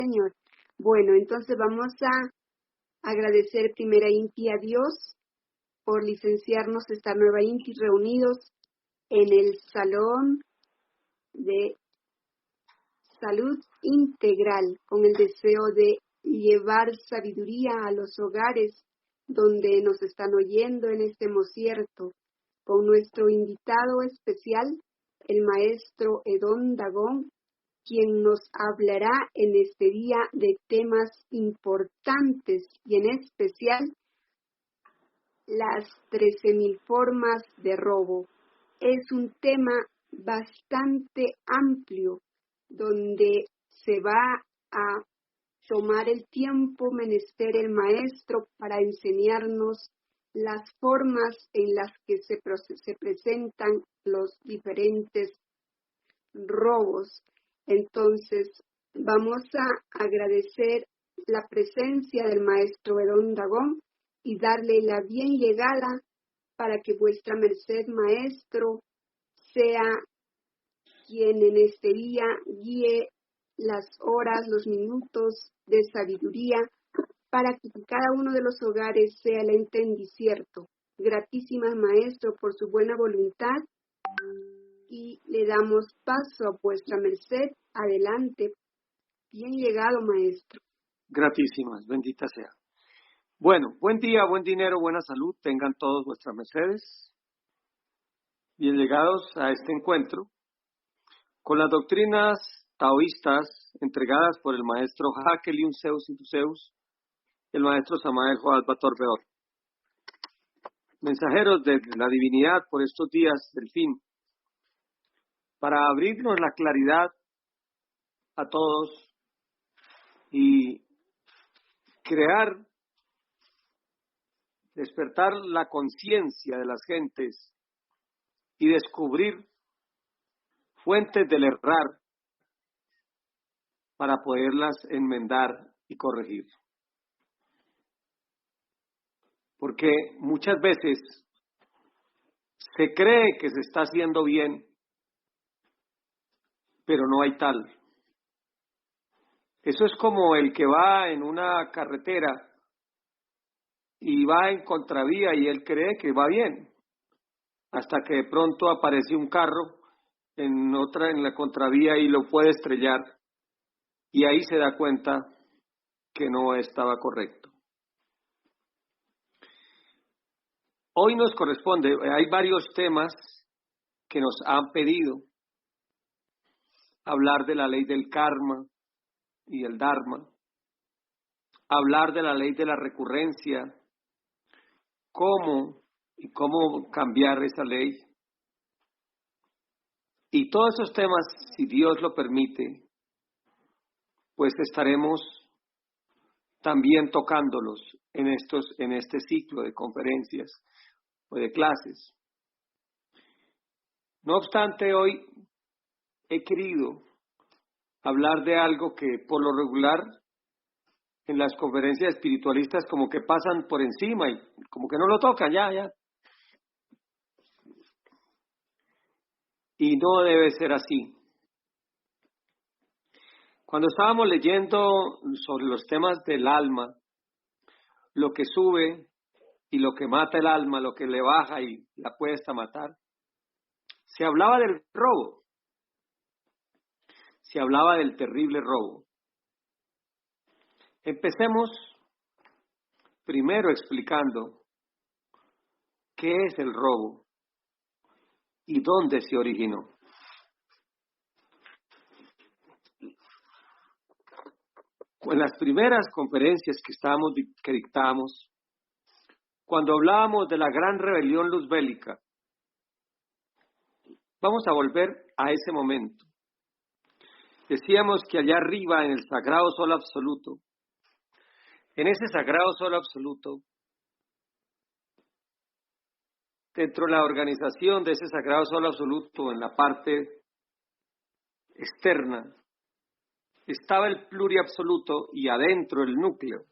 Señor. Bueno, entonces vamos a agradecer primera Inti a Dios por licenciarnos esta nueva Inti reunidos en el Salón de Salud Integral con el deseo de llevar sabiduría a los hogares donde nos están oyendo en este mosierto, con nuestro invitado especial, el maestro Edón Dagón, quien nos hablará en este día de temas importantes y en especial las 13.000 formas de robo. Es un tema bastante amplio donde se va a tomar el tiempo menester el maestro para enseñarnos las formas en las que se presentan los diferentes robos. Entonces, vamos a agradecer la presencia del maestro Edón Dagón y darle la bien llegada para que vuestra merced, maestro, sea quien en este día guíe las horas, los minutos de sabiduría para que cada uno de los hogares sea el entendicierto. Gratísimas, maestro, por su buena voluntad. Y le damos paso a vuestra merced. Adelante. Bien llegado, maestro. Gratísimas, bendita sea. Bueno, buen día, buen dinero, buena salud, tengan todos vuestras mercedes. Bien llegados a este encuentro con las doctrinas taoístas entregadas por el maestro Jacqueline Zeus Intuseus, el maestro Samael Joad Bator Beor. Mensajeros de la divinidad por estos días del fin, para abrirnos la claridad a todos y crear, despertar la conciencia de las gentes y descubrir fuentes del errar para poderlas enmendar y corregir. Porque muchas veces se cree que se está haciendo bien, pero no hay tal. Eso es como el que va en una carretera y va en contravía y él cree que va bien, hasta que de pronto aparece un carro en la contravía y lo puede estrellar, y ahí se da cuenta que no estaba correcto. Hoy nos corresponde, hay varios temas que nos han pedido hablar de la ley del karma y el dharma, hablar de la ley de la recurrencia, cómo cambiar esa ley. Y todos esos temas, si Dios lo permite, pues estaremos también tocándolos en este ciclo de conferencias o de clases. No obstante, hoy he querido hablar de algo que por lo regular en las conferencias espiritualistas como que pasan por encima y como que no lo tocan, ya. Y no debe ser así. Cuando estábamos leyendo sobre los temas del alma, lo que sube y lo que mata el alma, lo que le baja y la puede hasta matar, se hablaba del robo, se hablaba del terrible robo. Empecemos primero explicando qué es el robo y dónde se originó. En las primeras conferencias que dictábamos, cuando hablábamos de la gran rebelión luzbélica, vamos a volver a ese momento. Decíamos que allá arriba en el sagrado sol absoluto, en ese sagrado sol absoluto, dentro de la organización de ese sagrado sol absoluto, en la parte externa, estaba el pluriabsoluto y adentro el núcleo.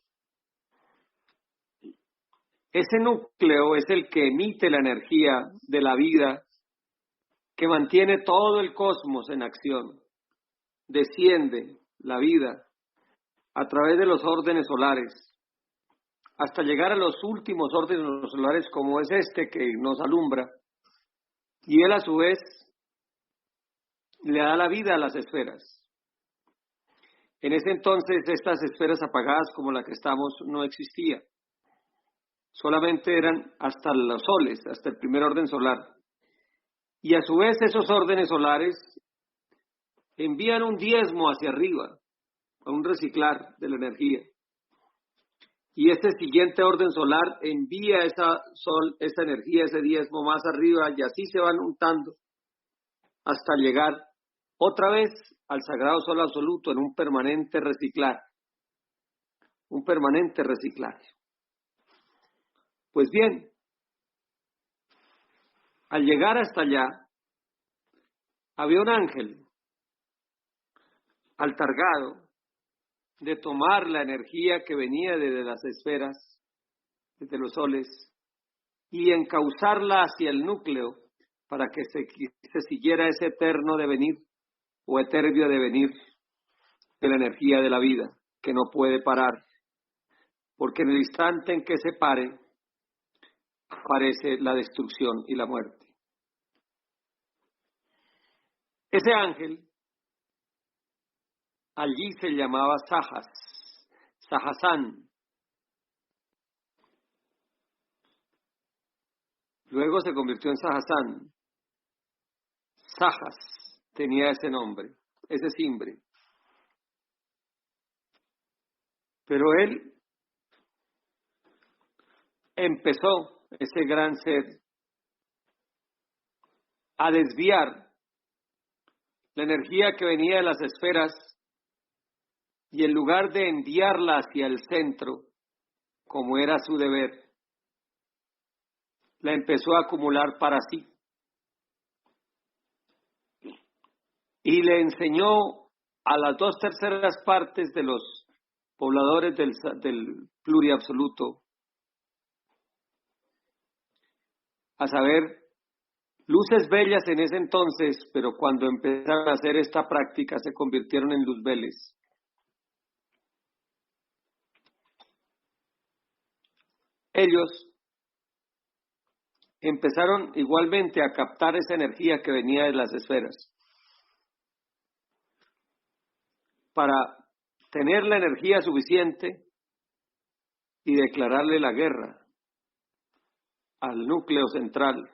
Ese núcleo es el que emite la energía de la vida, que mantiene todo el cosmos en acción. Desciende la vida a través de los órdenes solares, hasta llegar a los últimos órdenes solares como es este que nos alumbra, y él a su vez le da la vida a las esferas. En ese entonces estas esferas apagadas como la que estamos no existían, solamente eran hasta los soles, hasta el primer orden solar, y a su vez esos órdenes solares envían un diezmo hacia arriba, a un reciclar de la energía. Y este siguiente orden solar envía esa energía, ese diezmo más arriba, y así se van juntando hasta llegar otra vez al sagrado sol absoluto en un permanente reciclar. Un permanente reciclaje. Pues bien, al llegar hasta allá, había un ángel altargado de tomar la energía que venía desde las esferas, desde los soles, y encauzarla hacia el núcleo para que se siguiera ese eterno devenir o etéreo devenir de la energía de la vida, que no puede parar, porque en el instante en que se pare, aparece la destrucción y la muerte. Ese ángel allí se llamaba Sahasán. Luego se convirtió en Sahasán. Sahas tenía ese nombre, ese simbre. Pero él empezó, ese gran ser, a desviar la energía que venía de las esferas y en lugar de enviarla hacia el centro, como era su deber, la empezó a acumular para sí. Y le enseñó a las 2/3 partes de los pobladores del pluriabsoluto a saber luces bellas en ese entonces, pero cuando empezaron a hacer esta práctica se convirtieron en luzbeles. Ellos empezaron igualmente a captar esa energía que venía de las esferas para tener la energía suficiente y declararle la guerra al núcleo central.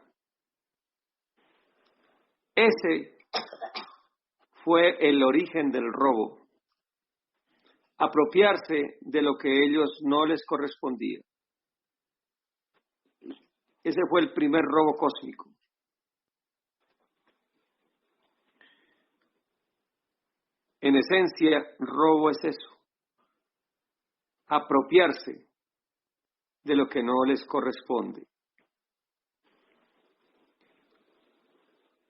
Ese fue el origen del robo, apropiarse de lo que ellos no les correspondía. Ese fue el primer robo cósmico. En esencia, robo es eso, apropiarse de lo que no les corresponde.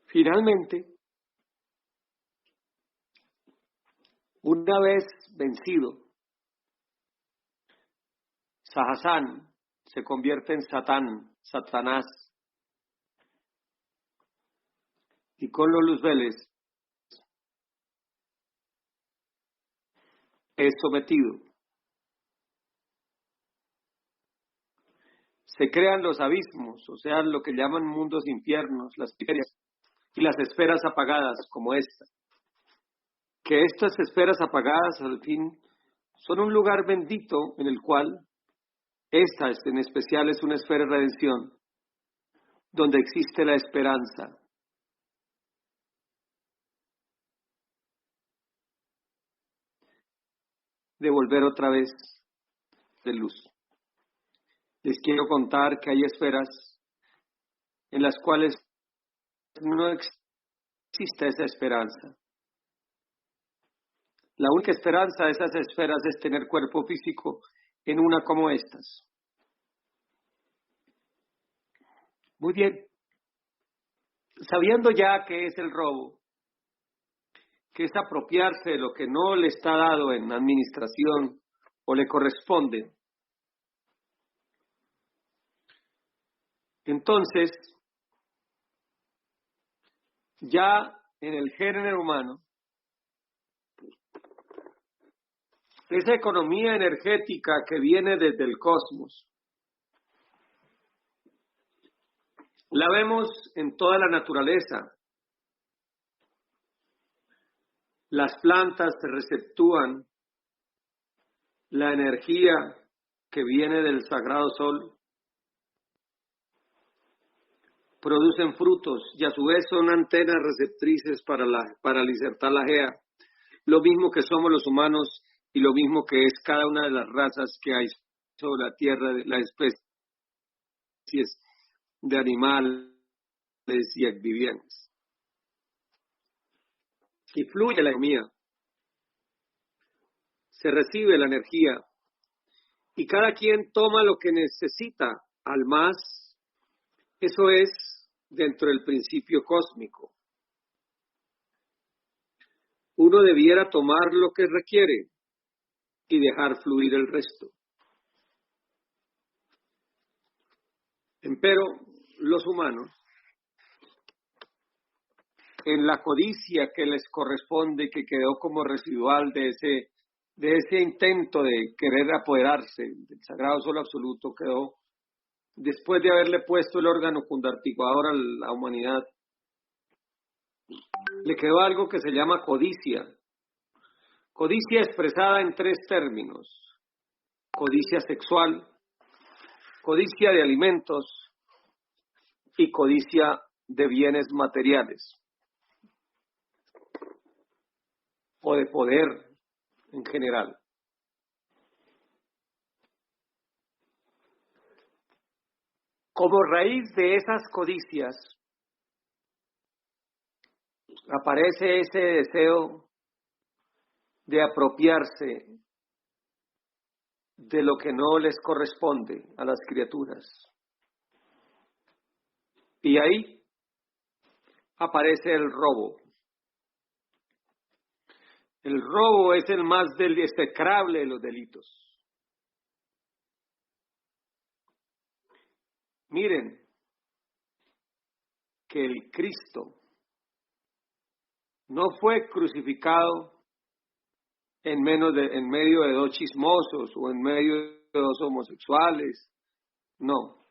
Finalmente, una vez vencido, Sahasán se convierte en Satanás, y con los luzbeles es sometido. Se crean los abismos, o sea, lo que llaman mundos infiernos, las periferias y las esferas apagadas como esta. Que estas esferas apagadas al fin son un lugar bendito en el cual esta en especial es una esfera de redención, donde existe la esperanza. De volver otra vez de luz. Les quiero contar que hay esferas en las cuales no existe esa esperanza. La única esperanza de esas esferas es tener cuerpo físico en una como estas. Muy bien. Sabiendo ya qué es el robo, que es apropiarse de lo que no le está dado en administración o le corresponde, entonces, ya en el género humano, esa economía energética que viene desde el cosmos, la vemos en toda la naturaleza. Las plantas receptúan la energía que viene del sagrado sol, producen frutos y a su vez son antenas receptrices para insertar la gea, lo mismo que somos los humanos y lo mismo que es cada una de las razas que hay sobre la tierra, las especies de animales y vivientes. Y fluye la economía, se recibe la energía y cada quien toma lo que necesita al más. Eso es dentro del principio cósmico. Uno debiera tomar lo que requiere y dejar fluir el resto. Empero, los humanos, en la codicia que les corresponde, que quedó como residual de ese intento de querer apoderarse del sagrado sol absoluto, quedó, después de haberle puesto el órgano cundarticulador a la humanidad, le quedó algo que se llama codicia. Codicia expresada en 3 términos: codicia sexual, codicia de alimentos y codicia de bienes materiales o de poder en general. Como raíz de esas codicias aparece ese deseo de apropiarse de lo que no les corresponde a las criaturas. Y ahí aparece el robo. El robo es el más execrable de los delitos. Miren que el Cristo no fue crucificado en medio de 2 chismosos o en medio de 2 homosexuales. No.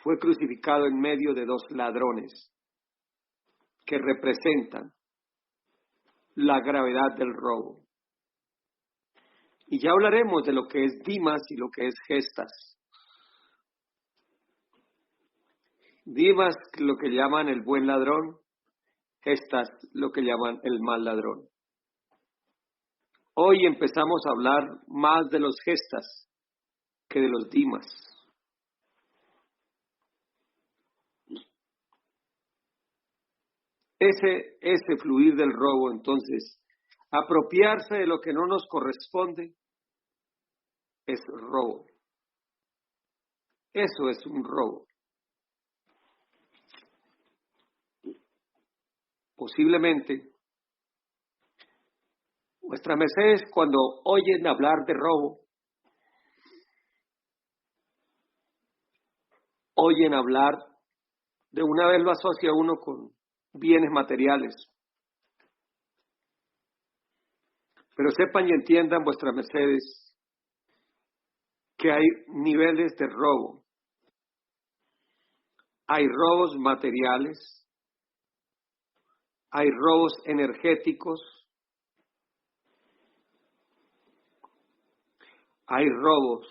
Fue crucificado en medio de 2 ladrones que representan la gravedad del robo. Y ya hablaremos de lo que es Dimas y lo que es Gestas. Dimas, lo que llaman el buen ladrón; Gestas, lo que llaman el mal ladrón. Hoy empezamos a hablar más de los Gestas que de los Dimas. Ese fluir del robo, entonces, apropiarse de lo que no nos corresponde, es robo. Eso es un robo. Posiblemente, vuestras mercedes, cuando oyen hablar de robo, oyen hablar, de una vez lo asocia uno con bienes materiales. Pero sepan y entiendan vuestras mercedes que hay niveles de robo. Hay robos materiales, hay robos energéticos, hay robos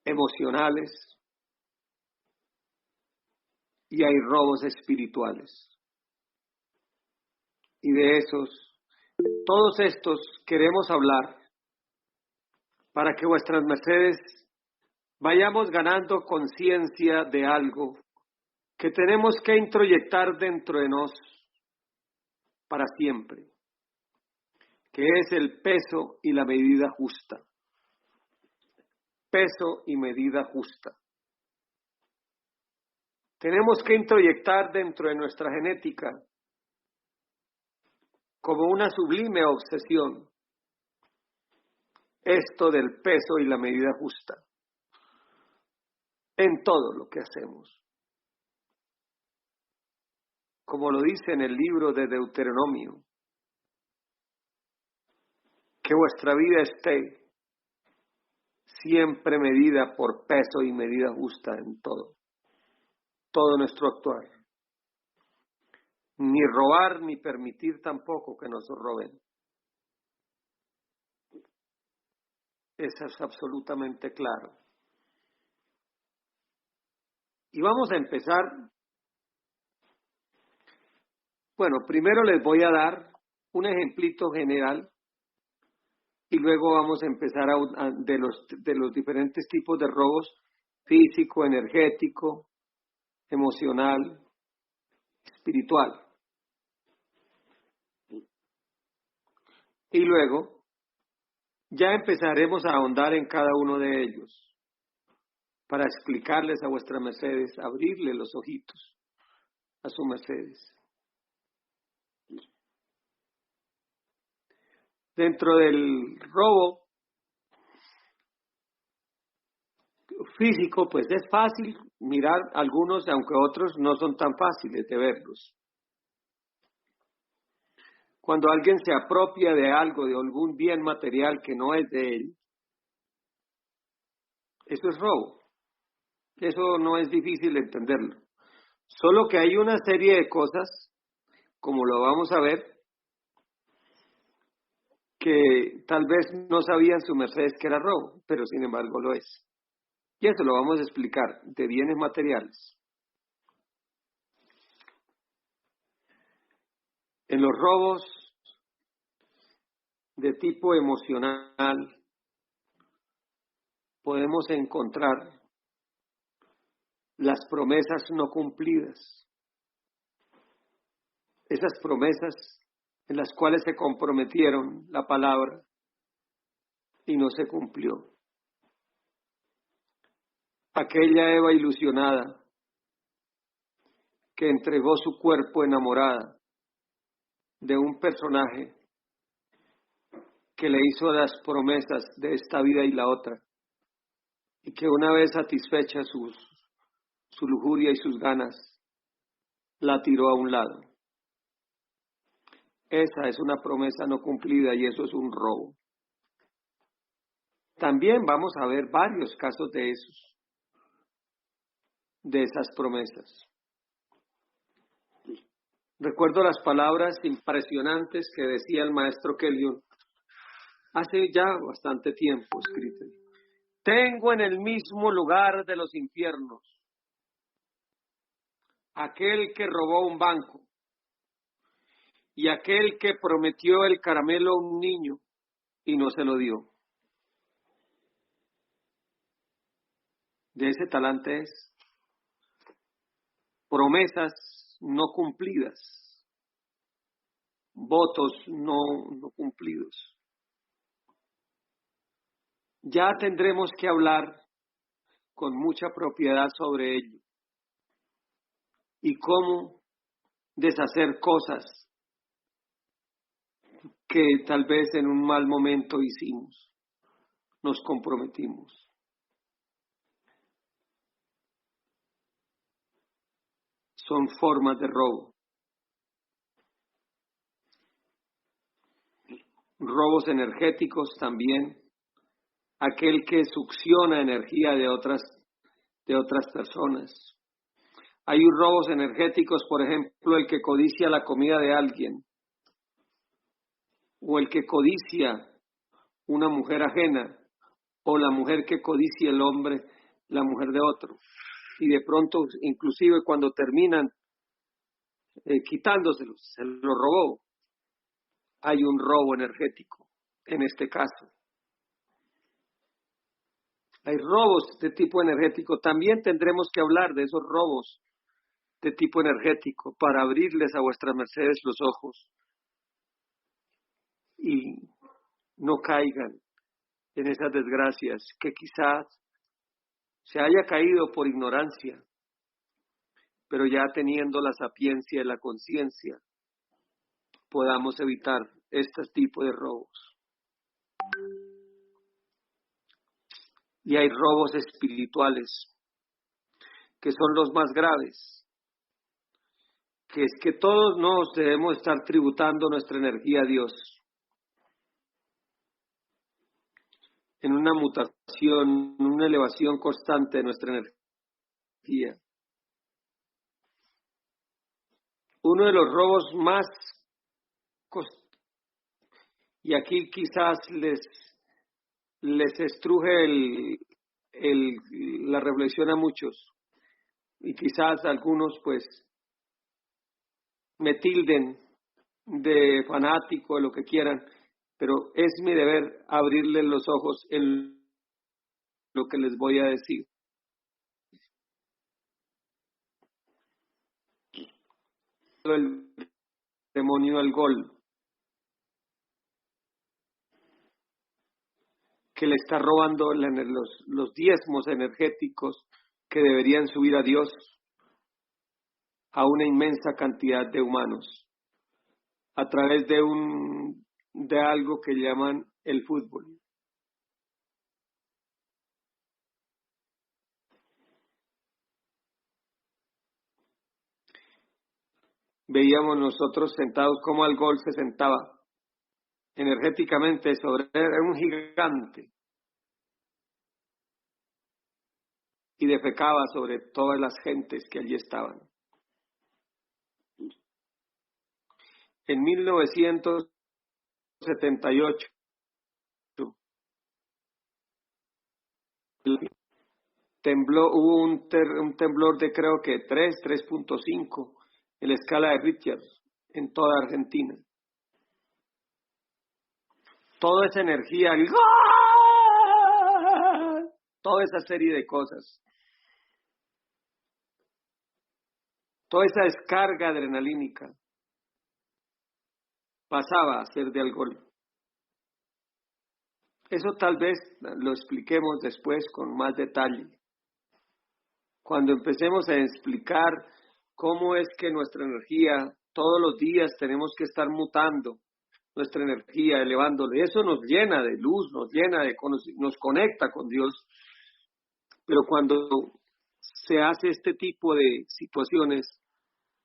emocionales y hay robos espirituales. Y de todos estos queremos hablar para que vuestras mercedes vayamos ganando conciencia de algo que tenemos que introyectar dentro de nos para siempre, que es el peso y la medida justa. Peso y medida justa. Tenemos que introyectar dentro de nuestra genética como una sublime obsesión esto del peso y la medida justa en todo lo que hacemos. Como lo dice en el libro de Deuteronomio, que vuestra vida esté siempre medida por peso y medida justa en todo nuestro actuar. Ni robar, ni permitir tampoco que nos roben. Eso es absolutamente claro. Y vamos a empezar. Bueno, primero les voy a dar un ejemplito general y luego vamos a empezar de los diferentes tipos de robos: físico, energético, emocional, espiritual. Y luego ya empezaremos a ahondar en cada uno de ellos para explicarles a vuestras mercedes, abrirle los ojitos a sus mercedes. Dentro del robo físico, pues es fácil mirar algunos, aunque otros no son tan fáciles de verlos. Cuando alguien se apropia de algo, de algún bien material que no es de él, eso es robo. Eso no es difícil de entenderlo. Solo que hay una serie de cosas, como lo vamos a ver, que tal vez no sabían sus mercedes que era robo, pero sin embargo lo es. Y eso lo vamos a explicar, de bienes materiales. En los robos de tipo emocional podemos encontrar las promesas no cumplidas. Esas promesas en las cuales se comprometieron la palabra y no se cumplió. Aquella Eva ilusionada que entregó su cuerpo enamorada de un personaje que le hizo las promesas de esta vida y la otra, y que una vez satisfecha su lujuria y sus ganas, la tiró a un lado. Esa es una promesa no cumplida y eso es un robo. También vamos a ver varios casos de esas promesas. Recuerdo las palabras impresionantes que decía el maestro Kellogg hace ya bastante tiempo escrito. Tengo en el mismo lugar de los infiernos aquel que robó un banco y aquel que prometió el caramelo a un niño y no se lo dio. De ese talante es promesas no cumplidas, votos no cumplidos. Ya tendremos que hablar con mucha propiedad sobre ello y cómo deshacer cosas que tal vez en un mal momento hicimos, nos comprometimos. Son formas de robo. Robos energéticos también. Aquel que succiona energía de otras personas. Hay robos energéticos, por ejemplo, el que codicia la comida de alguien, o el que codicia una mujer ajena, o la mujer que codicia el hombre, la mujer de otro. Y de pronto, inclusive cuando terminan quitándoselos, se lo robó. Hay un robo energético en este caso. Hay robos de tipo energético. También tendremos que hablar de esos robos de tipo energético para abrirles a vuestras mercedes los ojos y no caigan en esas desgracias que quizás se haya caído por ignorancia, pero ya teniendo la sapiencia y la conciencia podamos evitar este tipo de robos. Y hay robos espirituales, que son los más graves, que es que todos nos debemos estar tributando nuestra energía a Dios. en una mutación, en una elevación constante de nuestra energía. Uno de los robos más y aquí quizás les estruje la reflexión a muchos, y quizás algunos pues me tilden de fanático, de lo que quieran, pero es mi deber abrirles los ojos en lo que les voy a decir. El demonio del gol, que le está robando los diezmos energéticos que deberían subir a Dios a una inmensa cantidad de humanos a través de algo que llaman el fútbol. Veíamos nosotros sentados como al gol se sentaba energéticamente era un gigante y defecaba sobre todas las gentes que allí estaban. En 1978 hubo un temblor de creo que 3.5 en la escala de Richter en toda Argentina. Toda esa energía, toda esa serie de cosas, toda esa descarga adrenalínica pasaba a ser de alcohol. Eso tal vez lo expliquemos después con más detalle. Cuando empecemos a explicar cómo es que nuestra energía, todos los días tenemos que estar mutando nuestra energía, elevándole. Eso nos llena de luz, nos conecta con Dios. Pero cuando se hace este tipo de situaciones,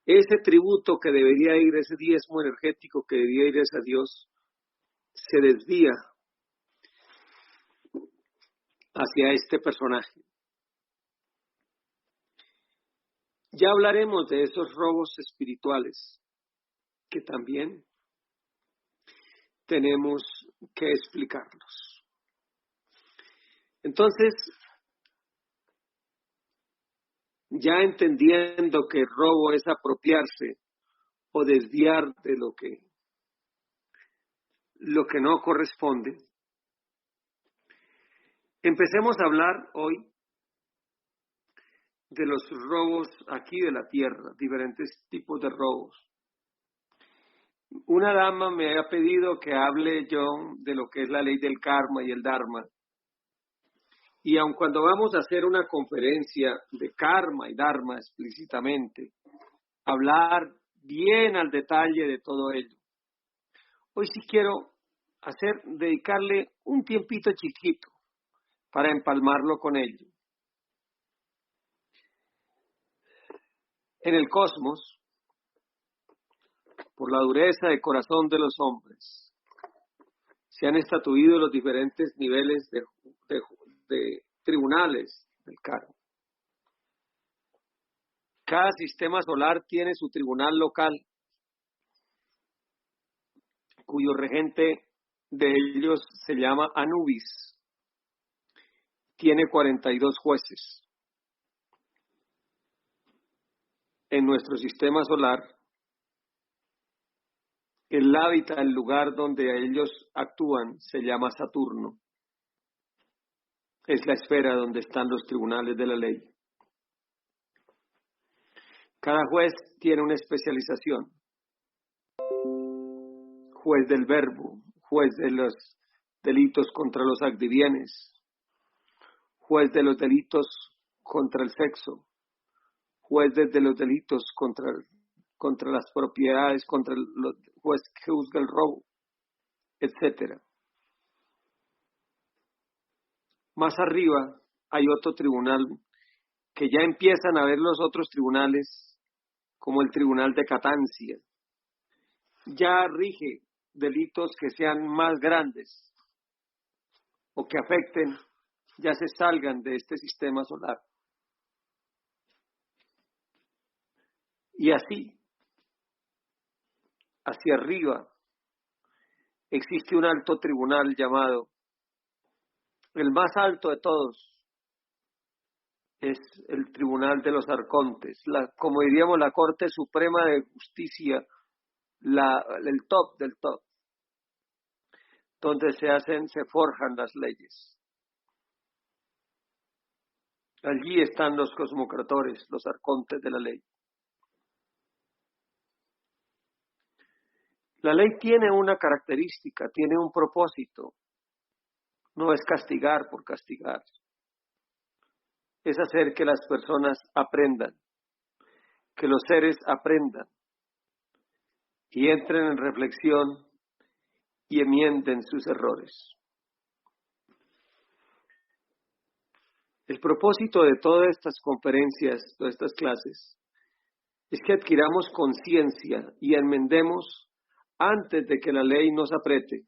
ese tributo que debería ir, ese diezmo energético que debería ir a Dios, se desvía hacia este personaje. Ya hablaremos de esos robos espirituales que también tenemos que explicarlos. Entonces, ya entendiendo que el robo es apropiarse o desviar de lo que no corresponde, empecemos a hablar hoy de los robos aquí de la tierra, diferentes tipos de robos. Una dama me ha pedido que hable yo de lo que es la ley del karma y el dharma. Y aun cuando vamos a hacer una conferencia de karma y dharma explícitamente, hablar bien al detalle de todo ello, hoy sí quiero dedicarle un tiempito chiquito para empalmarlo con ello. En el cosmos, por la dureza de corazón de los hombres, se han estatuido los diferentes niveles de tribunales del karma. Cada sistema solar tiene su tribunal local, cuyo regente de ellos se llama Anubis. Tiene 42 jueces. En nuestro sistema solar, el hábitat, el lugar donde ellos actúan, se llama Saturno. Es la esfera donde están los tribunales de la ley. Cada juez tiene una especialización. Juez del verbo, juez de los delitos contra los actibienes, juez de los delitos contra el sexo, juez de los delitos contra las propiedades, contra el juez que juzga el robo, etcétera. Más arriba hay otro tribunal que ya empiezan a ver los otros tribunales como el tribunal de Catancia. Ya rige delitos que sean más grandes. o que afecten ya se salgan de este sistema solar. Y así, hacia arriba, existe un alto tribunal llamado, el más alto de todos, es el Tribunal de los Arcontes, como diríamos la Corte Suprema de Justicia, el top del top, donde se forjan las leyes. Allí están los cosmocratores, los arcontes de la ley. La ley tiene una característica, tiene un propósito. No es castigar por castigar. Es hacer que las personas aprendan, que los seres aprendan y entren en reflexión y enmienden sus errores. El propósito de todas estas conferencias, todas estas clases, es que adquiramos conciencia y enmendemos antes de que la ley nos apriete.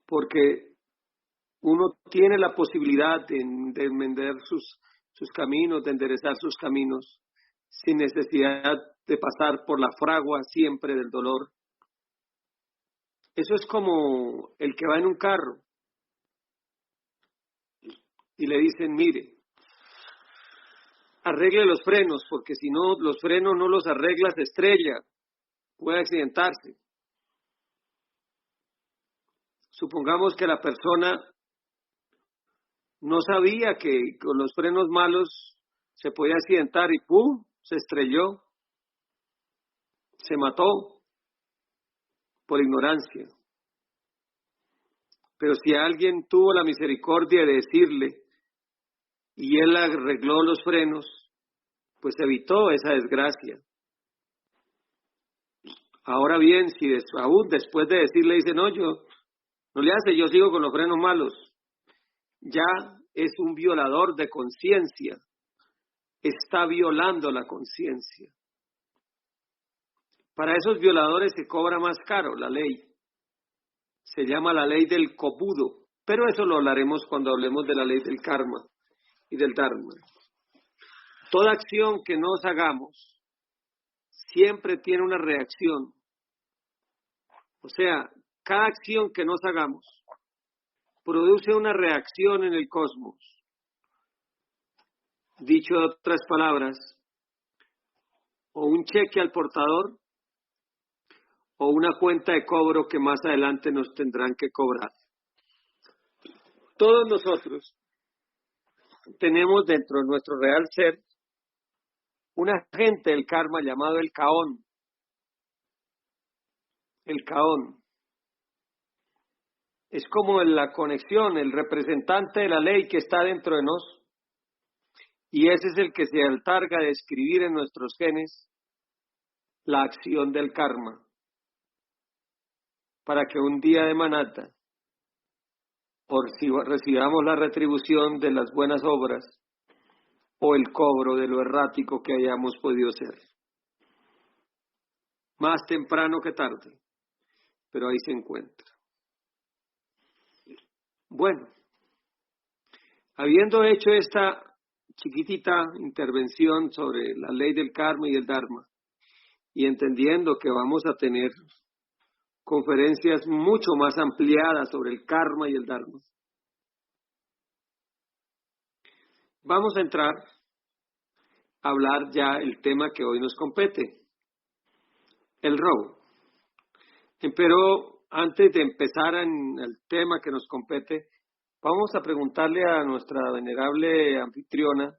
Porque uno tiene la posibilidad de enmendar sus caminos, de enderezar sus caminos, sin necesidad de pasar por la fragua siempre del dolor. Eso es como el que va en un carro y le dicen, mire, arregle los frenos, porque si no, los frenos no los arregla, se estrella, puede accidentarse. Supongamos que la persona no sabía que con los frenos malos se podía accidentar y ¡pum!, se estrelló, se mató por ignorancia. Pero si alguien tuvo la misericordia de decirle y él arregló los frenos, pues evitó esa desgracia. Ahora bien, si aún después de decirle dice, no, yo no le hace, yo sigo con los frenos malos, ya es un violador de conciencia, está violando la conciencia. Para esos violadores se cobra más caro la ley. Se llama la ley del copudo, pero eso lo hablaremos cuando hablemos de la ley del karma y del dharma. Toda acción que nos hagamos siempre tiene una reacción. O sea, cada acción que nos hagamos produce una reacción en el cosmos. Dicho de otras palabras, o un cheque al portador o una cuenta de cobro que más adelante nos tendrán que cobrar. Todos nosotros tenemos dentro de nuestro real ser un agente del karma llamado el Kaón. El Kaón es como la conexión, el representante de la ley que está dentro de nosotros. Y ese es el que se encarga de escribir en nuestros genes la acción del karma, para que un día de manata recibamos la retribución de las buenas obras o el cobro de lo errático que hayamos podido ser. Más temprano que tarde, pero ahí se encuentra. Bueno, habiendo hecho esta chiquitita intervención sobre la ley del karma y el dharma, y entendiendo que vamos a tener conferencias mucho más ampliadas sobre el karma y el dharma, vamos a entrar a hablar ya el tema que hoy nos compete, el robo. Pero antes de empezar en el tema que nos compete, vamos a preguntarle a nuestra venerable anfitriona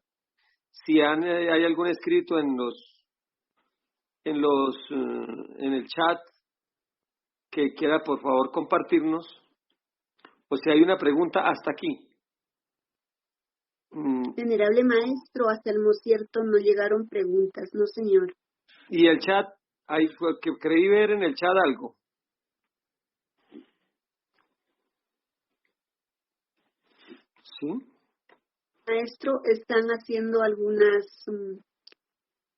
si hay algún escrito en el chat que quiera por favor compartirnos, o si hay una pregunta hasta aquí. Venerable maestro, hasta el cierto no llegaron preguntas, no señor. Y el chat, ahí fue que creí ver en el chat algo. ¿Sí? Maestro, están haciendo algunas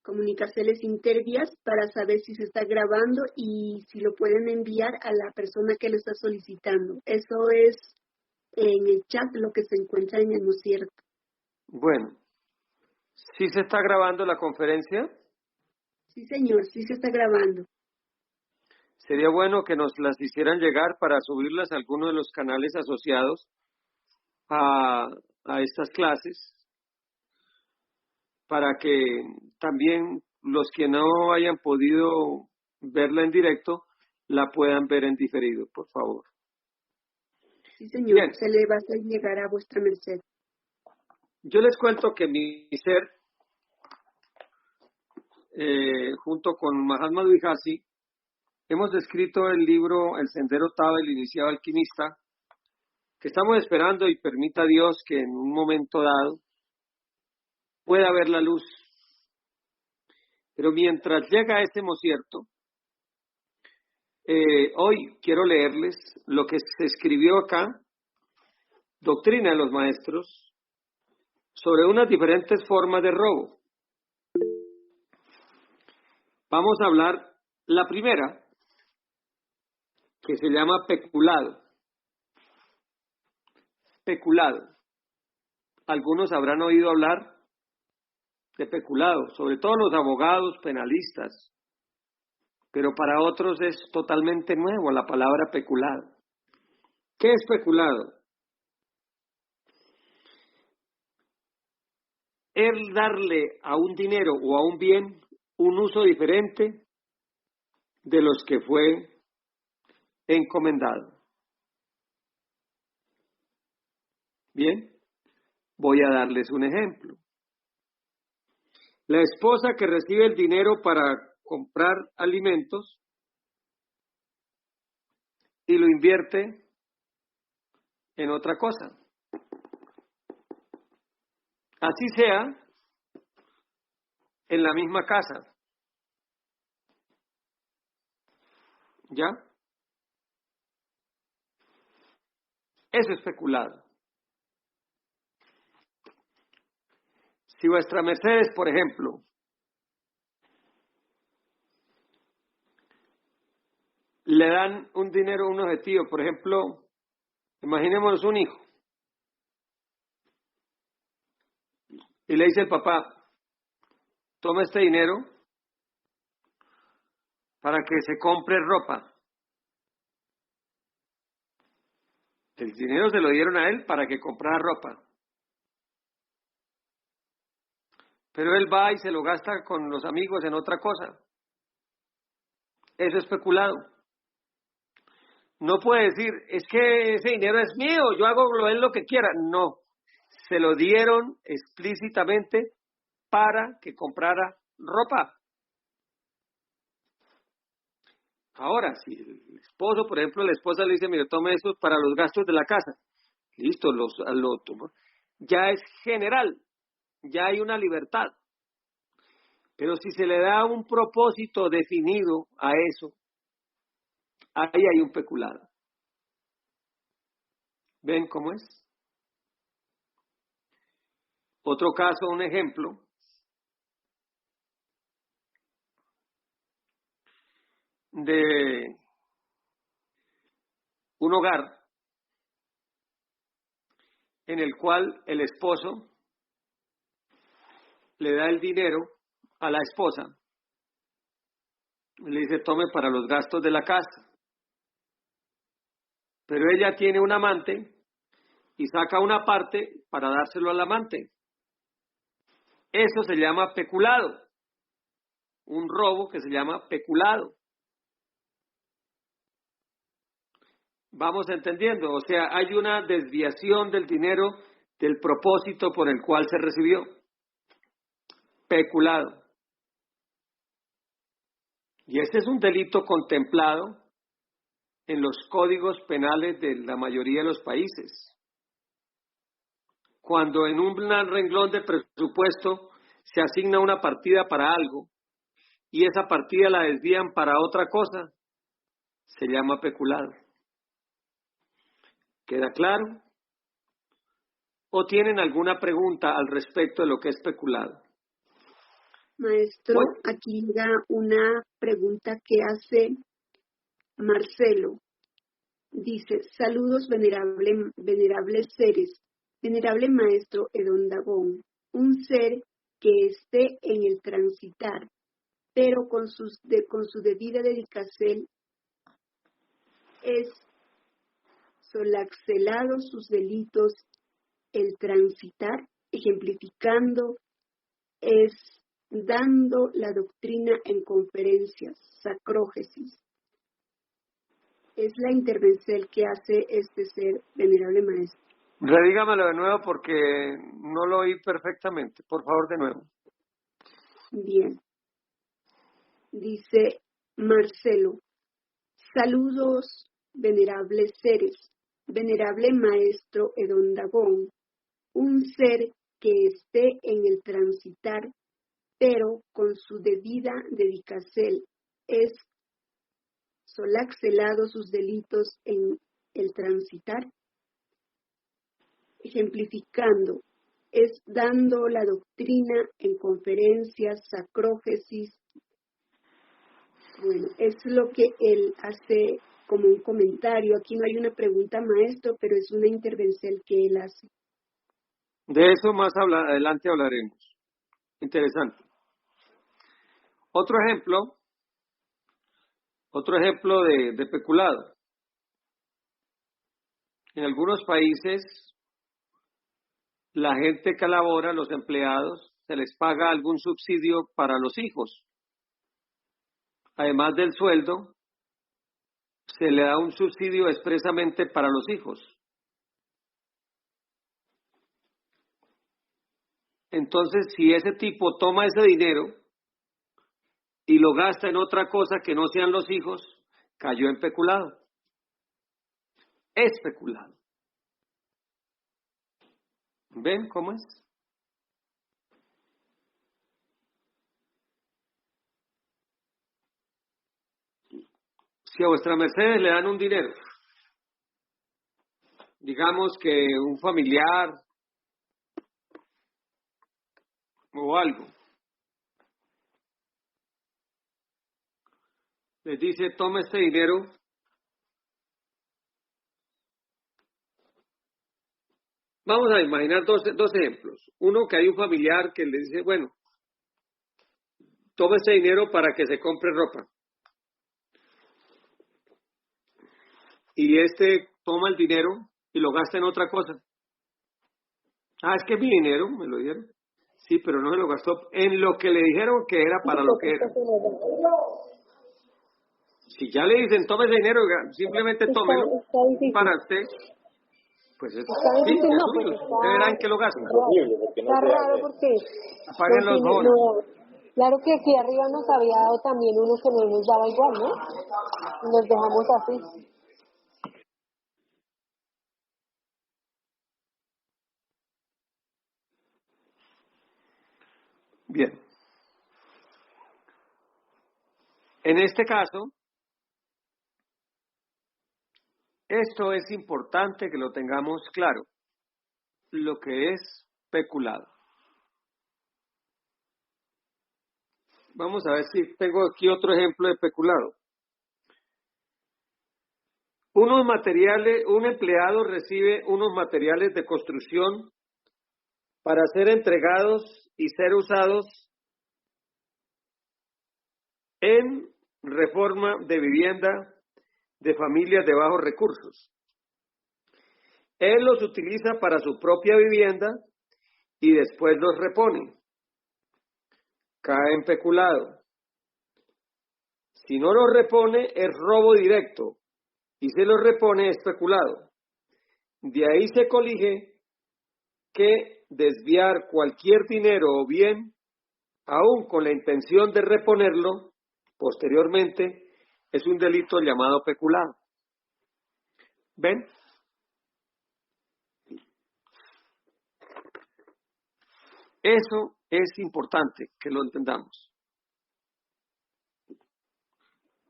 comunicárseles intervías para saber si se está grabando y si lo pueden enviar a la persona que lo está solicitando. Eso es en el chat lo que se encuentra en el ¿no es cierto? Bueno, ¿sí se está grabando la conferencia? Sí, señor, sí se está grabando. Sería bueno que nos las hicieran llegar para subirlas a alguno de los canales asociados a estas clases, para que también los que no hayan podido verla en directo la puedan ver en diferido, por favor. Sí, señor, Bien, se le va a hacer llegar a vuestra merced. yo les cuento que mi ser, junto con Mahatma Dwihasi, hemos escrito el libro El Sendero Tao, el iniciado alquimista, que estamos esperando y permita Dios que en un momento dado pueda ver la luz. Pero mientras llega ese mocierto, hoy quiero leerles lo que se escribió acá, Doctrina de los Maestros, sobre unas diferentes formas de robo. Vamos a hablar la primera, que se llama peculado. Peculado. Algunos habrán oído hablar de peculado, sobre todo los abogados penalistas, pero para otros es totalmente nuevo la palabra peculado. ¿Qué es peculado? Es darle a un dinero o a un bien un uso diferente de los que fue encomendado. Bien, voy a darles un ejemplo. La esposa que recibe el dinero para comprar alimentos y lo invierte en otra cosa. Así sea en la misma casa. ¿Ya? Eso es peculado. Si vuestra mercedes, por ejemplo, le dan un dinero a un objetivo, por ejemplo, imaginémonos un hijo, y le dice el papá, toma este dinero para que se compre ropa. El dinero se lo dieron a él para que comprara ropa. Pero él va y se lo gasta con los amigos en otra cosa. Eso es peculado. No puede decir, es que ese dinero es mío, yo hago lo que quiera. No, se lo dieron explícitamente para que comprara ropa. Ahora, si el esposo, por ejemplo, la esposa le dice, mire, tome eso para los gastos de la casa. Listo, lo toma. Ya es general, ya hay una libertad. Pero si se le da un propósito definido a eso, ahí hay un peculado. ¿Ven cómo es? Otro caso, un ejemplo, de un hogar en el cual el esposo le da el dinero a la esposa, le dice tome para los gastos de la casa, pero ella tiene un amante y saca una parte para dárselo al amante. Eso se llama peculado, un robo que se llama peculado. Vamos entendiendo, o sea, hay una desviación del dinero del propósito por el cual se recibió. Peculado. Y este es un delito contemplado en los códigos penales de la mayoría de los países. Cuando en un renglón de presupuesto se asigna una partida para algo y esa partida la desvían para otra cosa, se llama peculado. ¿Queda claro? ¿O tienen alguna pregunta al respecto de lo que es peculado? Maestro, Bueno, aquí llega una pregunta que hace Marcelo. Dice, saludos venerables seres, venerable maestro Edón Dagón, un ser que esté en el transitar, pero con su debida dedicación es solaxelado sus delitos el transitar, ejemplificando, es dando la doctrina en conferencias, sacrógesis. Es la intervención que hace este ser, venerable maestro. redígamelo de nuevo porque no lo oí perfectamente. Por favor, de nuevo. Bien. Dice Marcelo, saludos, venerables seres, venerable maestro Edón Dagón, un ser que esté en el transitar, pero con su debida dedicación, es solaxelado sus delitos en el transitar, ejemplificando, es dando la doctrina en conferencias, sacrógesis. Bueno, es lo que él hace como un comentario. Aquí no hay una pregunta, maestro, pero es una intervención que él hace. De eso más adelante hablaremos. Interesante. Otro ejemplo de peculado. En algunos países, la gente que labora, los empleados, se les paga algún subsidio para los hijos. Además del sueldo, se le da un subsidio expresamente para los hijos. Entonces, si ese tipo toma ese dinero y lo gasta en otra cosa que no sean los hijos, cayó en peculado. Es peculado. ¿Ven cómo es? Si a vuestra mercedes le dan un dinero, digamos que un familiar o algo, les dice, toma este dinero, vamos a imaginar dos ejemplos. Uno, que hay un familiar que le dice, bueno, toma este dinero para que se compre ropa. Y este toma el dinero y lo gasta en otra cosa. Ah, es que es mi dinero, me lo dieron. Sí, pero no se lo gastó en lo que le dijeron que era para lo que era. Si ya le dicen, tome ese dinero, simplemente tómelo Está difícil. para usted, pues es, Está sí, difícil, es no, suyo. pues Usted verá en qué lo gasta. está raro porque Apaguen los continúa, bonos. claro que aquí arriba nos había dado también uno que no nos daba igual, ¿no? Nos dejamos así. Bien. En este caso, esto es importante que lo tengamos claro, lo que es peculado. Vamos a ver si tengo aquí otro ejemplo de peculado. Un empleado recibe unos materiales de construcción para ser entregados y ser usados en reforma de vivienda de familias de bajos recursos. Él los utiliza para su propia vivienda y después los repone. Cae en peculado. Si no los repone, es robo directo. Y si los repone, es peculado. De ahí se colige que desviar cualquier dinero o bien, aun con la intención de reponerlo, posteriormente, es un delito llamado peculado. ¿Ven? Eso es importante que lo entendamos.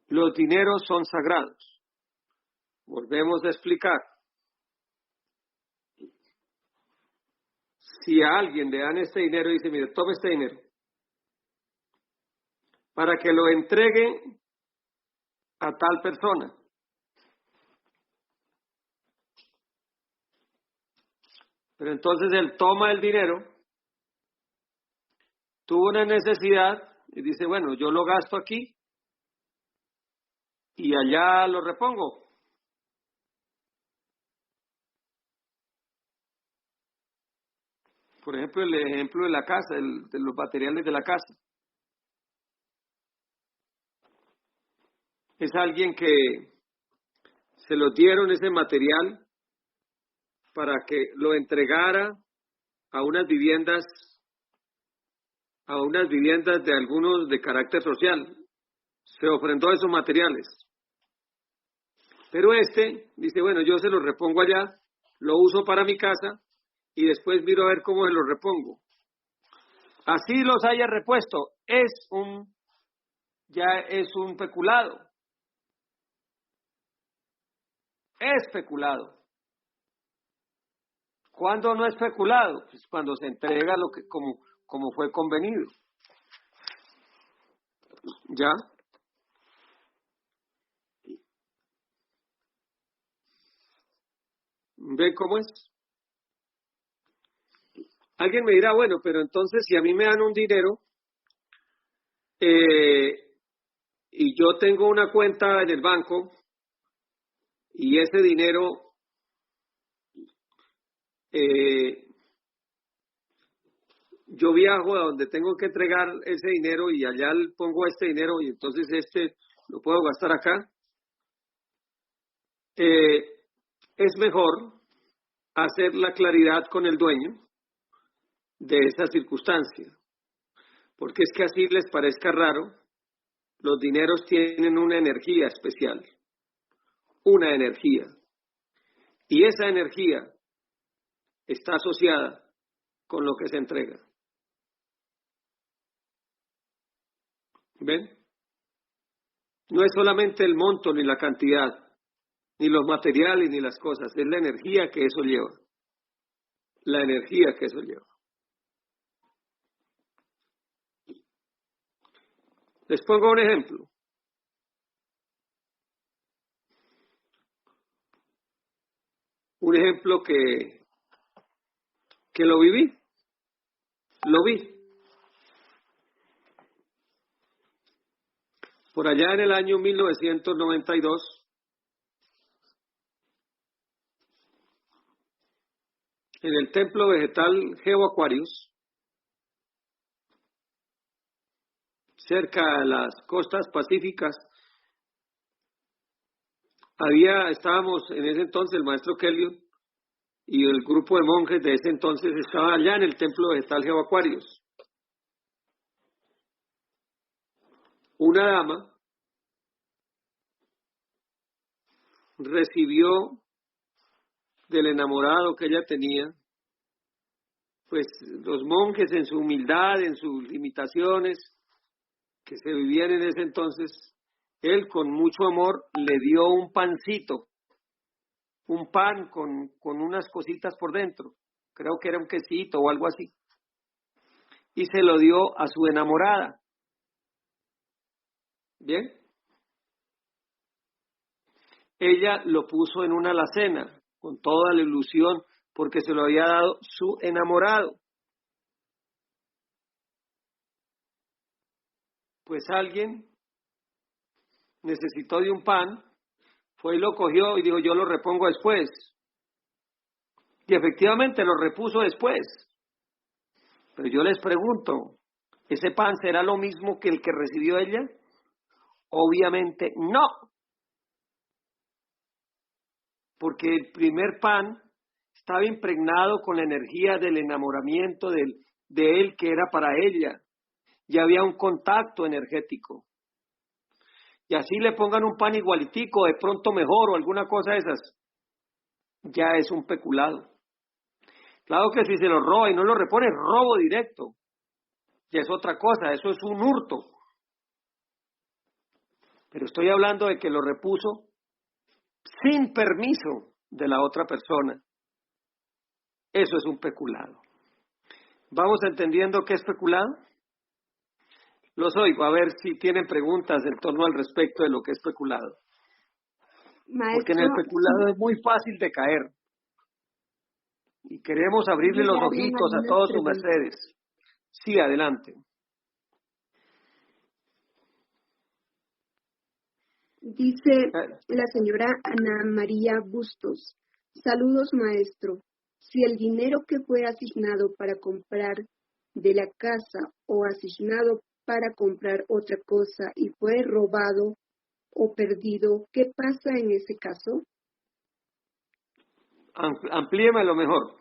Los dineros son sagrados. Volvemos a explicar. Si a alguien le dan este dinero y dice, mire, tome este dinero, para que lo entregue a tal persona. Pero entonces él toma el dinero, tuvo una necesidad y dice, bueno, yo lo gasto aquí y allá lo repongo. Por ejemplo, el ejemplo de la casa, de los materiales de la casa. Es alguien que se lo dieron ese material para que lo entregara a unas viviendas de algunos de carácter social. Se ofrendó esos materiales. Pero dice, bueno, yo se los repongo allá, lo uso para mi casa y después miro a ver cómo se los repongo. Así los haya repuesto, ya es un peculado. Es peculado. ¿Cuándo no es peculado? Pues cuando se entrega lo que como fue convenido. ¿Ya? ¿Ven cómo es? Alguien me dirá, bueno, pero entonces si a mí me dan un dinero y yo tengo una cuenta en el banco y ese dinero yo viajo a donde tengo que entregar ese dinero y allá pongo este dinero y entonces lo puedo gastar acá, es mejor hacer la claridad con el dueño de esa circunstancia, porque es que así les parezca raro, los dineros tienen una energía especial, una energía, y esa energía está asociada con lo que se entrega. ¿Ven? No es solamente el monto ni la cantidad, ni los materiales ni las cosas, es la energía que eso lleva. La energía que eso lleva. Les pongo un ejemplo. Un ejemplo que lo viví. Lo vi. Por allá en el año 1992, en el templo vegetal GeoAquarius, cerca de las costas pacíficas, estábamos en ese entonces, el maestro Kelly y el grupo de monjes de ese entonces estaba allá en el templo vegetal GeoAquarius. Una dama recibió del enamorado que ella tenía, pues los monjes en su humildad, en sus limitaciones que se vivían en ese entonces, él con mucho amor le dio un pancito, un pan con unas cositas por dentro, creo que era un quesito o algo así, y se lo dio a su enamorada. ¿Bien? Ella lo puso en una alacena con toda la ilusión porque se lo había dado su enamorado. Pues alguien necesitó de un pan, fue y lo cogió y dijo, yo lo repongo después. Y efectivamente lo repuso después. Pero yo les pregunto, ¿ese pan será lo mismo que el que recibió ella? Obviamente no. Porque el primer pan estaba impregnado con la energía del enamoramiento de él que era para ella. Ya había un contacto energético. Y así le pongan un pan igualitico, de pronto mejor o alguna cosa de esas, ya es un peculado. Claro que si se lo roba y no lo repone, robo directo. Ya es otra cosa, eso es un hurto. Pero estoy hablando de que lo repuso sin permiso de la otra persona. Eso es un peculado. ¿Vamos entendiendo qué es peculado? Los oigo, a ver si tienen preguntas en torno al respecto de lo que es peculado. Porque en Maestro, el peculado es muy fácil de caer. Y queremos abrirle los llegaron ojitos a algunas todos sus preguntas. mercedes. Sí, adelante. Dice la señora Ana María Bustos. Saludos, maestro. Si el dinero que fue asignado para comprar de la casa o asignado para comprar otra cosa y fue robado o perdido, ¿qué pasa en ese caso? Amplíeme lo mejor.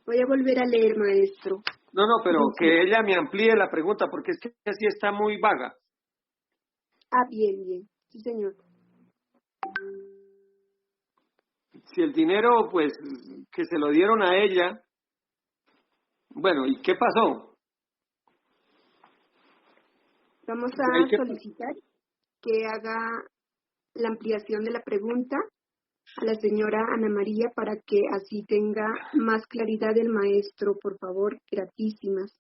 Voy a volver a leer, maestro. No, pero Dice, que ella me amplíe la pregunta porque es que así está muy vaga. bien. Sí, señor. Si el dinero, pues, que se lo dieron a ella, bueno, ¿y qué pasó? Vamos Hay a que- solicitar que haga la ampliación de la pregunta a la señora Ana María para que así tenga más claridad el maestro, por favor, gratísimas.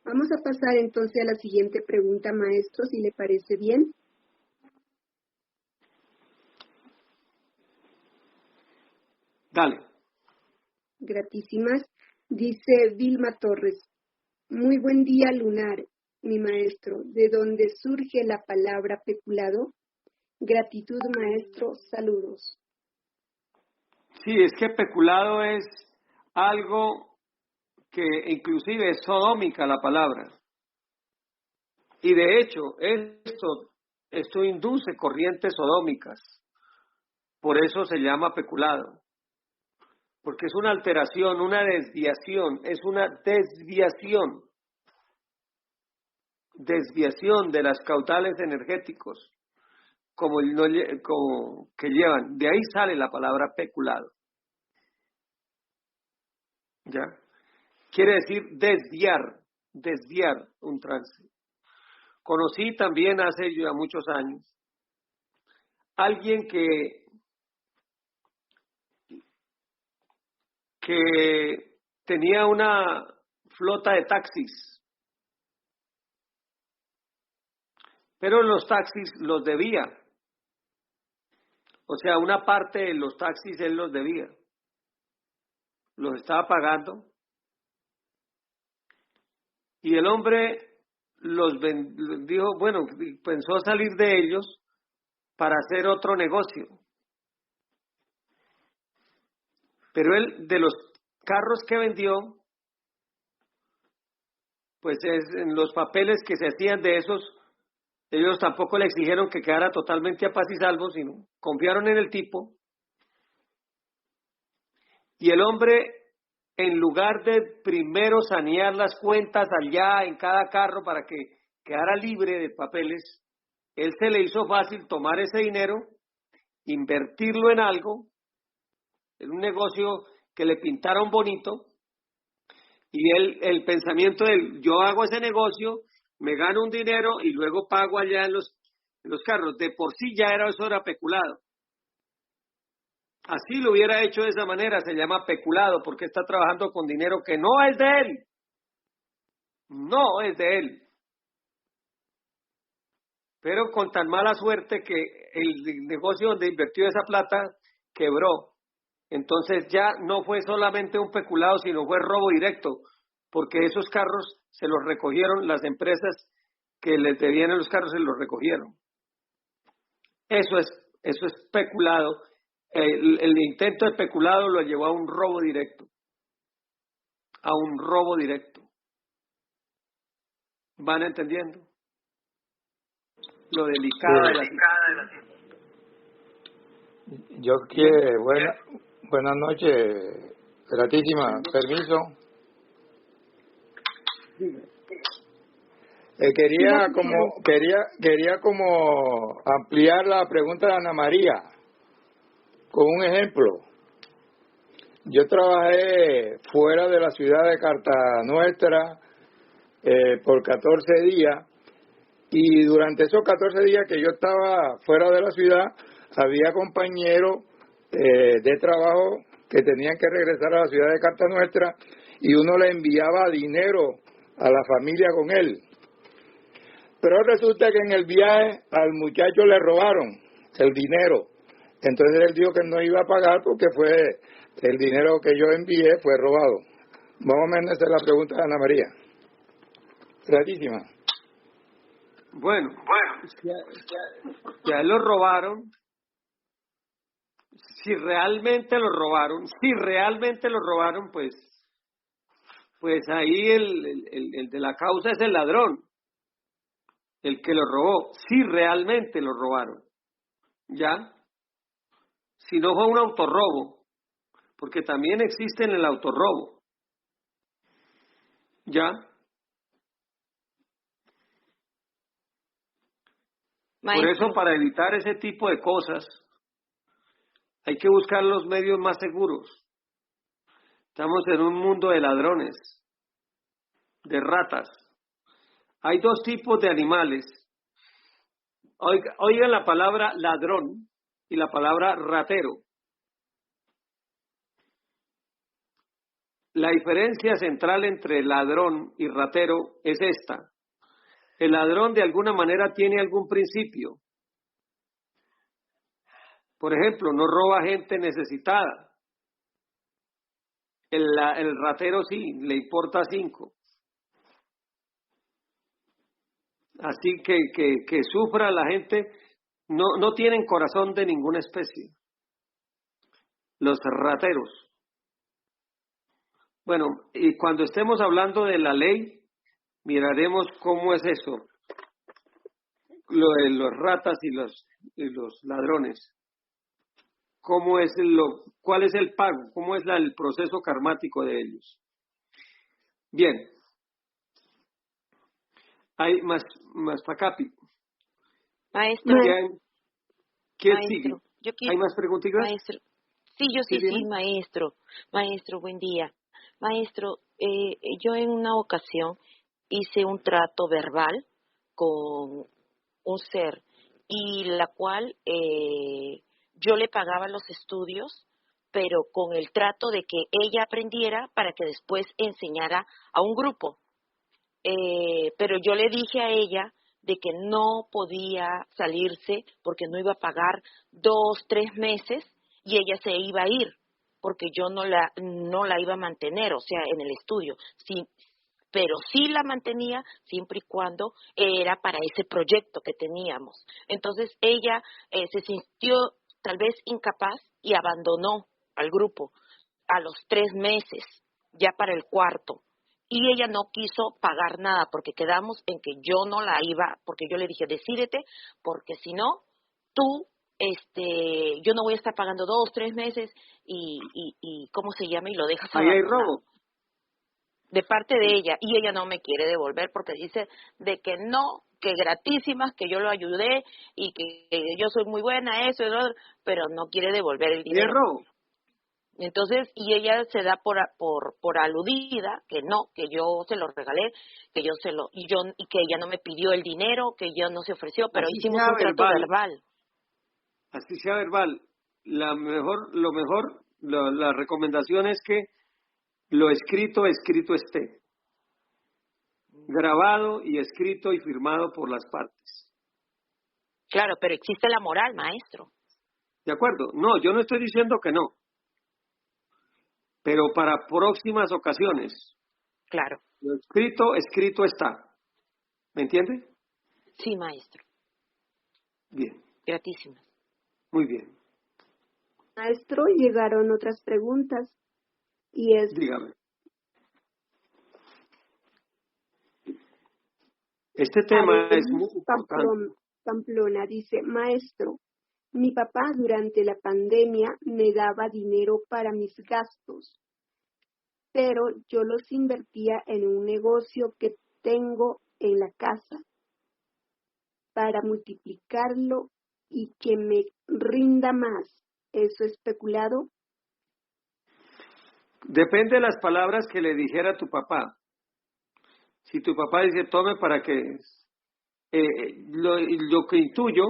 Vamos a pasar entonces a la siguiente pregunta, maestro, si le parece bien. Dale. Gratísimas. Dice Vilma Torres, muy buen día, Lunar, mi maestro. ¿De dónde surge la palabra peculado? Gratitud, maestro. Saludos. Sí, es que peculado es algo que inclusive es sodómica la palabra. Y de hecho, esto induce corrientes sodómicas. Por eso se llama peculado. Porque es una alteración, una desviación, es una desviación de las caudales energéticos como que llevan. De ahí sale la palabra peculado. ¿Ya? Quiere decir desviar un trance. Conocí también hace ya muchos años alguien que tenía una flota de taxis, pero los taxis los debía. O sea, una parte de los taxis él los debía. Los estaba pagando. Y el hombre dijo, bueno, pensó salir de ellos para hacer otro negocio. Pero él, de los carros que vendió, pues en los papeles que se hacían de esos, ellos tampoco le exigieron que quedara totalmente a paz y salvo, sino confiaron en el tipo. Y el hombre, en lugar de primero sanear las cuentas allá en cada carro para que quedara libre de papeles, él se le hizo fácil tomar ese dinero, invertirlo en algo, en un negocio que le pintaron bonito, y el pensamiento de él, yo hago ese negocio, me gano un dinero y luego pago allá en los carros. De por sí ya eso era peculado. Así lo hubiera hecho de esa manera, se llama peculado, porque está trabajando con dinero que no es de él. No es de él. Pero con tan mala suerte que el negocio donde invirtió esa plata quebró. Entonces ya no fue solamente un peculado, sino fue robo directo, porque esos carros se los recogieron, las empresas que les debían los carros se los recogieron. Eso es peculado. El intento de peculado lo llevó a un robo directo. A un robo directo. ¿Van entendiendo? Lo delicada de la situación. Yo quiero, buenas noches, gratísima, permiso. Quería como ampliar la pregunta de Ana María con un ejemplo. Yo trabajé fuera de la ciudad de Cartanuestra por 14 días y durante esos 14 días que yo estaba fuera de la ciudad había compañeros de trabajo que tenían que regresar a la ciudad de Cartanuestra y uno le enviaba dinero a la familia con él. Pero resulta que en el viaje al muchacho le robaron el dinero. Entonces él dijo que no iba a pagar porque fue el dinero que yo envié fue robado. Más o menos esa es la pregunta de Ana María. Gratísima. Bueno, ya lo robaron. Si realmente lo robaron, pues ahí el de la causa es el ladrón, el que lo robó, si realmente lo robaron, ¿ya? Si no fue un autorrobo, porque también existe en el autorrobo, ¿ya? Por Maestro, eso, para evitar ese tipo de cosas, hay que buscar los medios más seguros. Estamos en un mundo de ladrones, de ratas. Hay dos tipos de animales. Oigan la palabra ladrón y la palabra ratero. La diferencia central entre ladrón y ratero es esta. El ladrón de alguna manera tiene algún principio. Por ejemplo, no roba gente necesitada. El ratero sí, le importa 5. Así que sufra la gente, no tienen corazón de ninguna especie. Los rateros. Bueno, y cuando estemos hablando de la ley, miraremos cómo es eso, lo de los ratas y los ladrones. ¿Cuál es el pago? ¿Cómo es el proceso karmático de ellos? Bien. Hay más Pacapi. maestro, ¿Quién maestro, sigue? yo ¿Hay más preguntitas? maestro, sí, yo sí, dime. maestro, buen día. Maestro, yo en una ocasión hice un trato verbal con un ser y la cual yo le pagaba los estudios, pero con el trato de que ella aprendiera para que después enseñara a un grupo. Pero yo le dije a ella de que no podía salirse porque no iba a pagar 2, 3 meses y ella se iba a ir porque yo no la iba a mantener, o sea, en el estudio. Sí, pero sí la mantenía siempre y cuando era para ese proyecto que teníamos. Entonces ella se sintió tal vez incapaz y abandonó al grupo a los 3 meses, ya para el cuarto. Y ella no quiso pagar nada porque quedamos en que yo no la iba, porque yo le dije, decídete, porque si no, tú, yo no voy a estar pagando 2, 3 meses y ¿cómo se llama? Y lo dejas Ahí hay abandonado. robo. De parte de ella, y ella no me quiere devolver porque dice de que no, que gratísimas, que yo lo ayudé y que yo soy muy buena, eso y lo otro, pero no quiere devolver el Ahí hay dinero. robo. Entonces, y ella se da por aludida, que no, que yo se lo regalé, que yo y que ella no me pidió el dinero, que ella no se ofreció, pero Así hicimos sea un trato verbal. Así sea verbal. La recomendación es que lo escrito esté. Grabado y escrito y firmado por las partes. Claro, pero existe la moral, maestro. ¿De acuerdo? No, yo no estoy diciendo que no. Pero para próximas ocasiones, Claro. lo escrito está. ¿Me entiende? Sí, maestro. Bien, Gratísimas. muy bien. Maestro, llegaron otras preguntas y es, Dígame. Este tema es muy importante. Pamplona dice, maestro, mi papá durante la pandemia me daba dinero para mis gastos, pero yo los invertía en un negocio que tengo en la casa para multiplicarlo y que me rinda más. ¿Eso es especulado? Depende de las palabras que le dijera tu papá. Si tu papá dice, tome para que... lo que intuyo,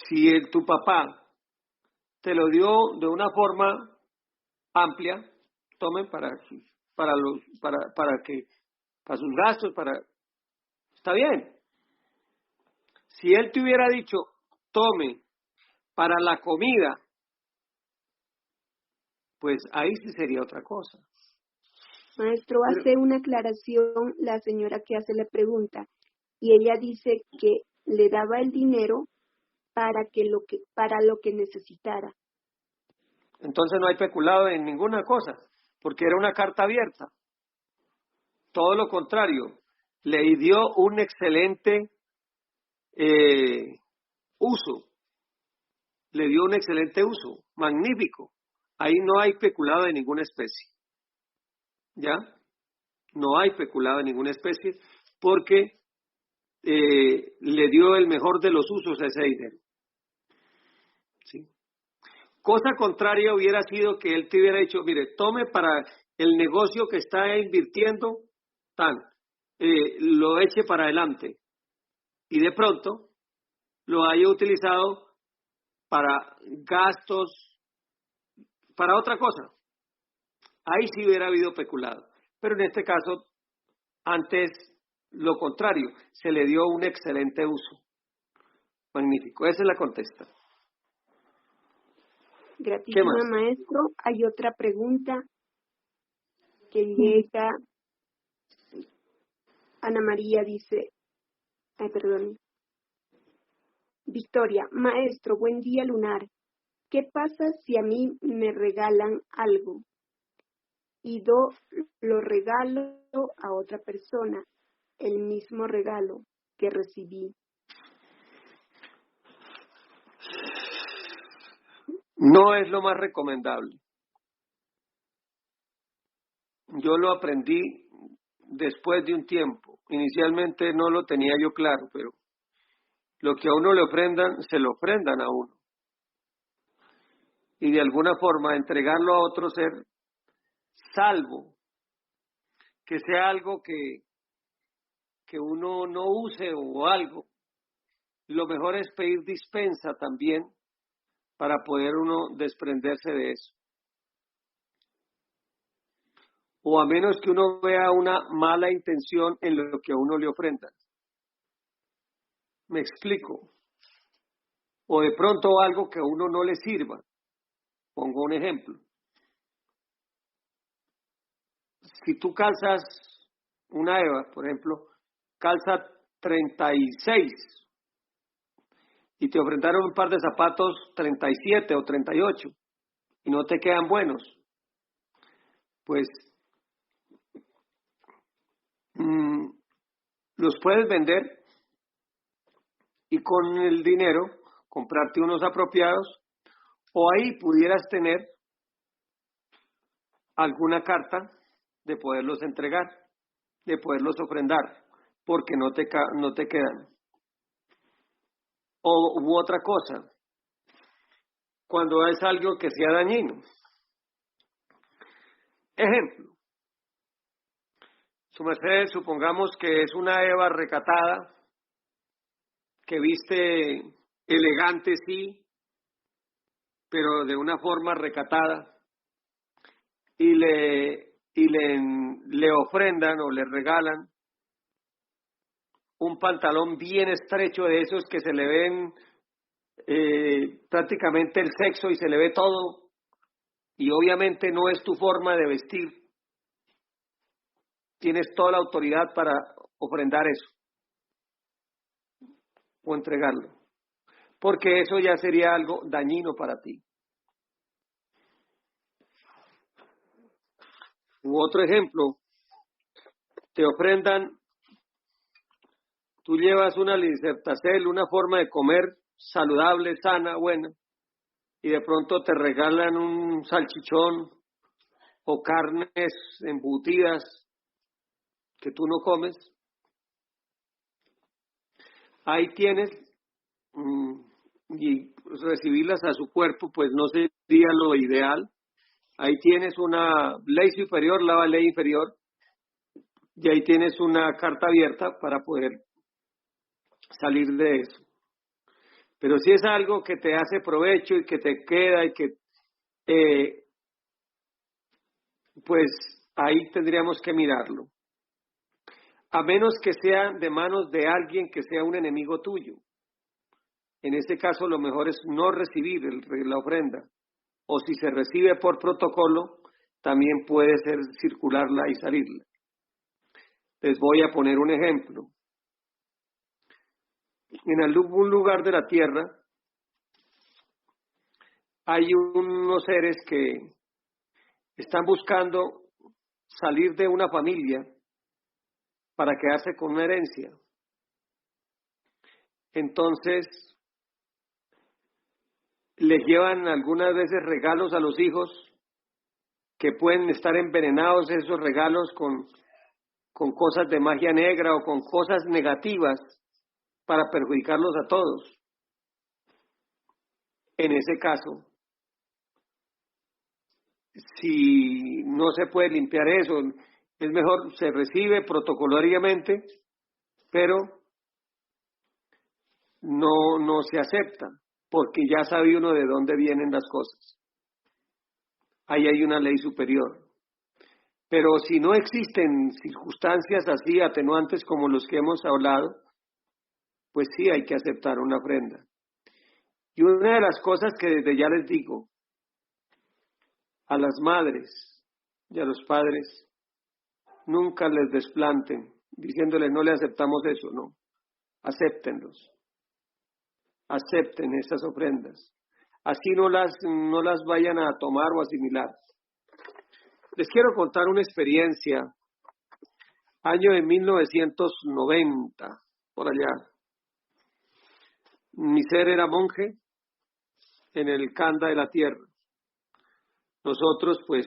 si tu papá te lo dio de una forma amplia, tomen para sus gastos, está bien. Si él te hubiera dicho, tome para la comida, pues ahí sí sería otra cosa. Maestro, hace una aclaración la señora que hace la pregunta y ella dice que le daba el dinero para lo que necesitara. Entonces no hay peculado en ninguna cosa, porque era una carta abierta. Todo lo contrario, le dio un excelente uso. Le dio un excelente uso, magnífico. Ahí no hay peculado de ninguna especie. ¿Ya? No hay peculado de ninguna especie porque le dio el mejor de los usos a ese dinero. ¿Sí? Cosa contraria hubiera sido que él te hubiera dicho, mire, tome para el negocio que está invirtiendo, lo eche para adelante y de pronto lo haya utilizado para gastos, para otra cosa. Ahí sí hubiera habido peculado. Pero en este caso, antes lo contrario, se le dio un excelente uso. Magnífico, esa es la contesta. Gratísima, maestro. Hay otra pregunta que llega. Ana María dice, Victoria, maestro, buen día lunar. ¿Qué pasa si a mí me regalan algo y lo regalo a otra persona, el mismo regalo que recibí? No es lo más recomendable. Yo lo aprendí después de un tiempo. Inicialmente no lo tenía yo claro, pero lo que a uno le ofrendan, se lo ofrendan a uno. Y de alguna forma entregarlo a otro ser, salvo que sea algo que uno no use o algo, lo mejor es pedir dispensa también para poder uno desprenderse de eso. O a menos que uno vea una mala intención en lo que a uno le ofrendan. ¿Me explico? O de pronto algo que a uno no le sirva. Pongo un ejemplo. Si tú calzas una Eva, por ejemplo, calza 36 y te ofrendaron un par de zapatos 37 o 38 y no te quedan buenos, pues los puedes vender y con el dinero comprarte unos apropiados, o ahí pudieras tener alguna carta de poderlos entregar, de poderlos ofrendar, porque no te quedan. U otra cosa, cuando es algo que sea dañino. Ejemplo, su merced, supongamos que es una Eva recatada, que viste elegante, sí, pero de una forma recatada, y le ofrendan o le regalan un pantalón bien estrecho de esos que se le ven prácticamente el sexo y se le ve todo, y obviamente no es tu forma de vestir, tienes toda la autoridad para ofrendar eso o entregarlo, porque eso ya sería algo dañino para ti. U otro ejemplo, te ofrendan, tú llevas una Lisertacel, una forma de comer saludable, sana, buena, y de pronto te regalan un salchichón o carnes embutidas que tú no comes. Ahí tienes, y recibirlas a su cuerpo, pues no sería lo ideal. Ahí tienes una ley superior, la ley inferior, y ahí tienes una carta abierta para poder salir de eso. Pero si es algo que te hace provecho y que te queda y que pues ahí tendríamos que mirarlo. A menos que sea de manos de alguien que sea un enemigo tuyo. En este caso, lo mejor es no recibir la ofrenda. O si se recibe por protocolo, también puede ser circularla y salirla. Les voy a poner un ejemplo. En algún lugar de la tierra hay unos seres que están buscando salir de una familia para quedarse con una herencia. Entonces, les llevan algunas veces regalos a los hijos que pueden estar envenenados esos regalos con cosas de magia negra o con cosas negativas para perjudicarlos a todos. En ese caso, si no se puede limpiar eso, es mejor se recibe protocolariamente, pero no se acepta, porque ya sabe uno de dónde vienen las cosas. Ahí hay una ley superior. Pero si no existen circunstancias así atenuantes como los que hemos hablado, pues sí hay que aceptar una ofrenda. Y una de las cosas que desde ya les digo, a las madres y a los padres, nunca les desplanten, diciéndoles no le aceptamos eso, no. Acéptenlos. Acepten esas ofrendas. Así no las vayan a tomar o asimilar. Les quiero contar una experiencia, año de 1990, por allá. Mi ser era monje en el Kanda de la tierra. Nosotros pues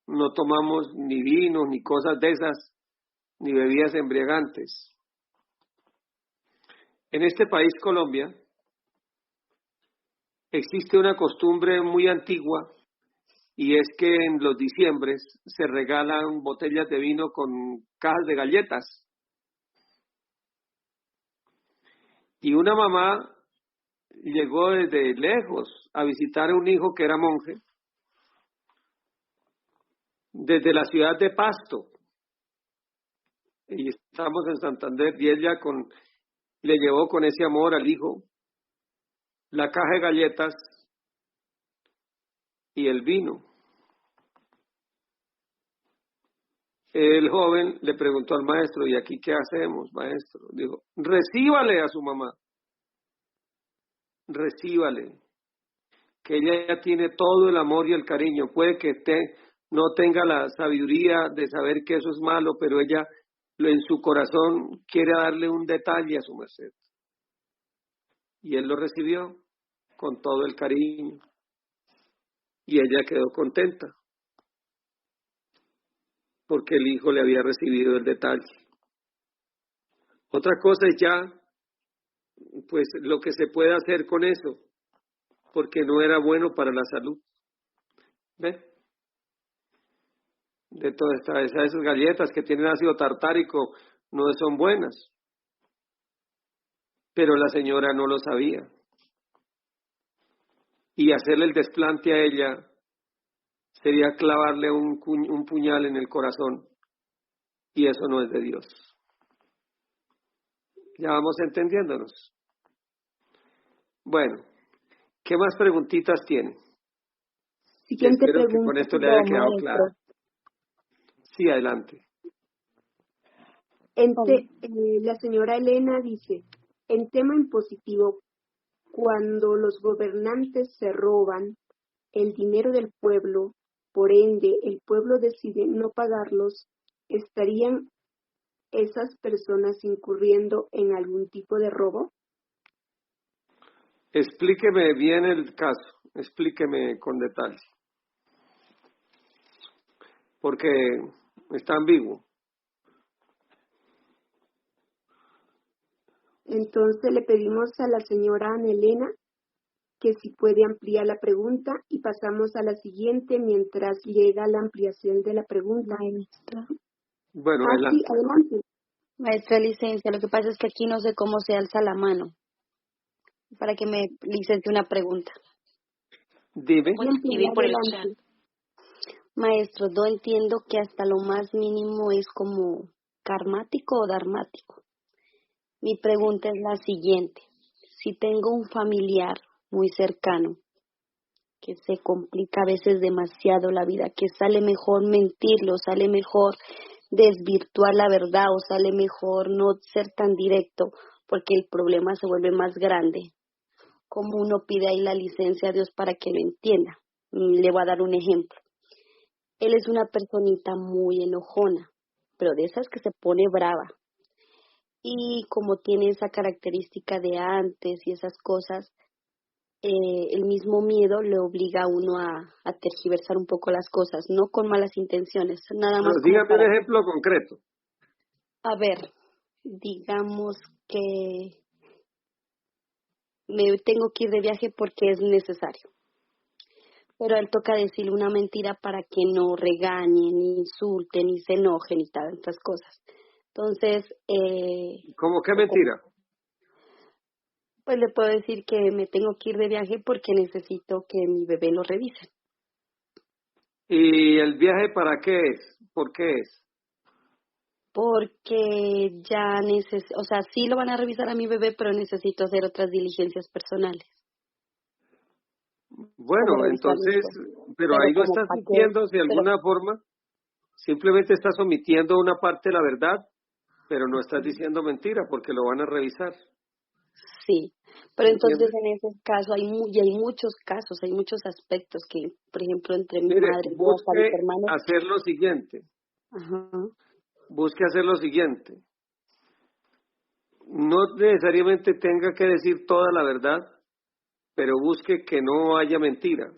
no tomamos ni vino, ni cosas de esas, ni bebidas embriagantes. En este país, Colombia, existe una costumbre muy antigua y es que en los diciembres se regalan botellas de vino con cajas de galletas. Y una mamá llegó desde lejos a visitar a un hijo que era monje, desde la ciudad de Pasto. Y estamos en Santander y ella le llevó con ese amor al hijo la caja de galletas y el vino. El joven le preguntó al maestro, ¿y aquí qué hacemos, maestro? Dijo, recíbale a su mamá. Recíbale. Que ella ya tiene todo el amor y el cariño. Puede que no tenga la sabiduría de saber que eso es malo, pero ella en su corazón quiere darle un detalle a su merced. Y él lo recibió con todo el cariño. Y ella quedó contenta, porque el hijo le había recibido el detalle. Otra cosa es ya, pues, lo que se puede hacer con eso, porque no era bueno para la salud. ¿Ve? De todas esas galletas que tienen ácido tartárico no son buenas. Pero la señora no lo sabía. Y hacerle el desplante a ella sería clavarle un puñal en el corazón. Y eso no es de Dios. Ya vamos entendiéndonos. Bueno, ¿qué más preguntitas tienen? Siguiente Espero pregunta. que con esto le haya quedado claro. Sí, adelante. La señora Elena dice, en tema impositivo, cuando los gobernantes se roban el dinero del pueblo, por ende el pueblo decide no pagarlos, ¿estarían esas personas incurriendo en algún tipo de robo? Explíqueme bien el caso, explíqueme con detalle, porque está ambiguo. Entonces le pedimos a la señora Ana Elena que si puede ampliar la pregunta y pasamos a la siguiente mientras llega la ampliación de la pregunta. Maestra. Bueno, sí, adelante. Maestra licencia, lo que pasa es que aquí no sé cómo se alza la mano para que me licencie una pregunta. Dime. Puede escribir por el chat. Maestro, no entiendo que hasta lo más mínimo es como karmático o dharmático. Mi pregunta es la siguiente. Si tengo un familiar muy cercano que se complica a veces demasiado la vida, que sale mejor mentirlo, sale mejor desvirtuar la verdad o sale mejor no ser tan directo porque el problema se vuelve más grande, ¿cómo uno pide ahí la licencia a Dios para que lo entienda? Le voy a dar un ejemplo. Él es una personita muy enojona, pero de esas que se pone brava. Y como tiene esa característica de antes y esas cosas, el mismo miedo le obliga a uno a tergiversar un poco las cosas, no con malas intenciones, nada más Pero como dígame un ejemplo concreto. A ver, digamos que me tengo que ir de viaje porque es necesario, pero a él toca decirle una mentira para que no regañe, ni insulte, ni se enoje, ni tantas cosas. Entonces, ¿Cómo qué mentira? pues le puedo decir que me tengo que ir de viaje porque necesito que mi bebé lo revise. ¿Y el viaje para qué es? ¿Por qué es? Porque ya o sea, sí lo van a revisar a mi bebé, pero necesito hacer otras diligencias personales. Bueno, Como revisar mis entonces, cosas. pero ahí no Como estás para qué, sintiendo de pero alguna forma, simplemente estás omitiendo una parte de la verdad, pero no estás diciendo mentira porque lo van a revisar. sí. Pero entonces ¿Entiendes? en ese caso y hay muchos casos, hay muchos aspectos que, por ejemplo, entre mi Mire, madre y yo, hasta mis busque hermanos. hacer lo siguiente, Ajá. busque hacer lo siguiente. No necesariamente tenga que decir toda la verdad, pero busque que no haya mentira,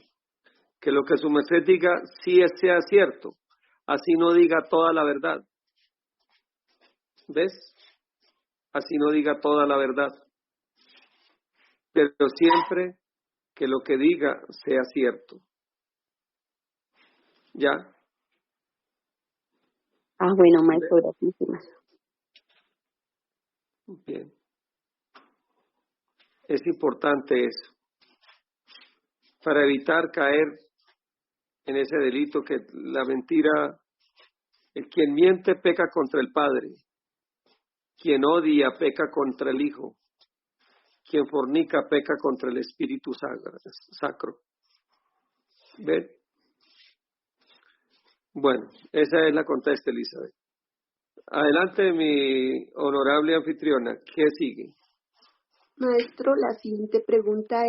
que lo que su merced diga sí sea cierto, así no diga toda la verdad. ¿Ves? Así no diga toda la verdad, pero siempre que lo que diga sea cierto. ¿Ya? Bueno, maestro, gracias. Bien. Es importante eso, para evitar caer en ese delito que la mentira, quien miente peca contra el Padre, quien odia peca contra el Hijo, quien fornica peca contra el Espíritu Sacro. ¿Ven? Bueno, esa es la contesta, Elizabeth. Adelante, mi honorable anfitriona. ¿Qué sigue? Maestro, la siguiente pregunta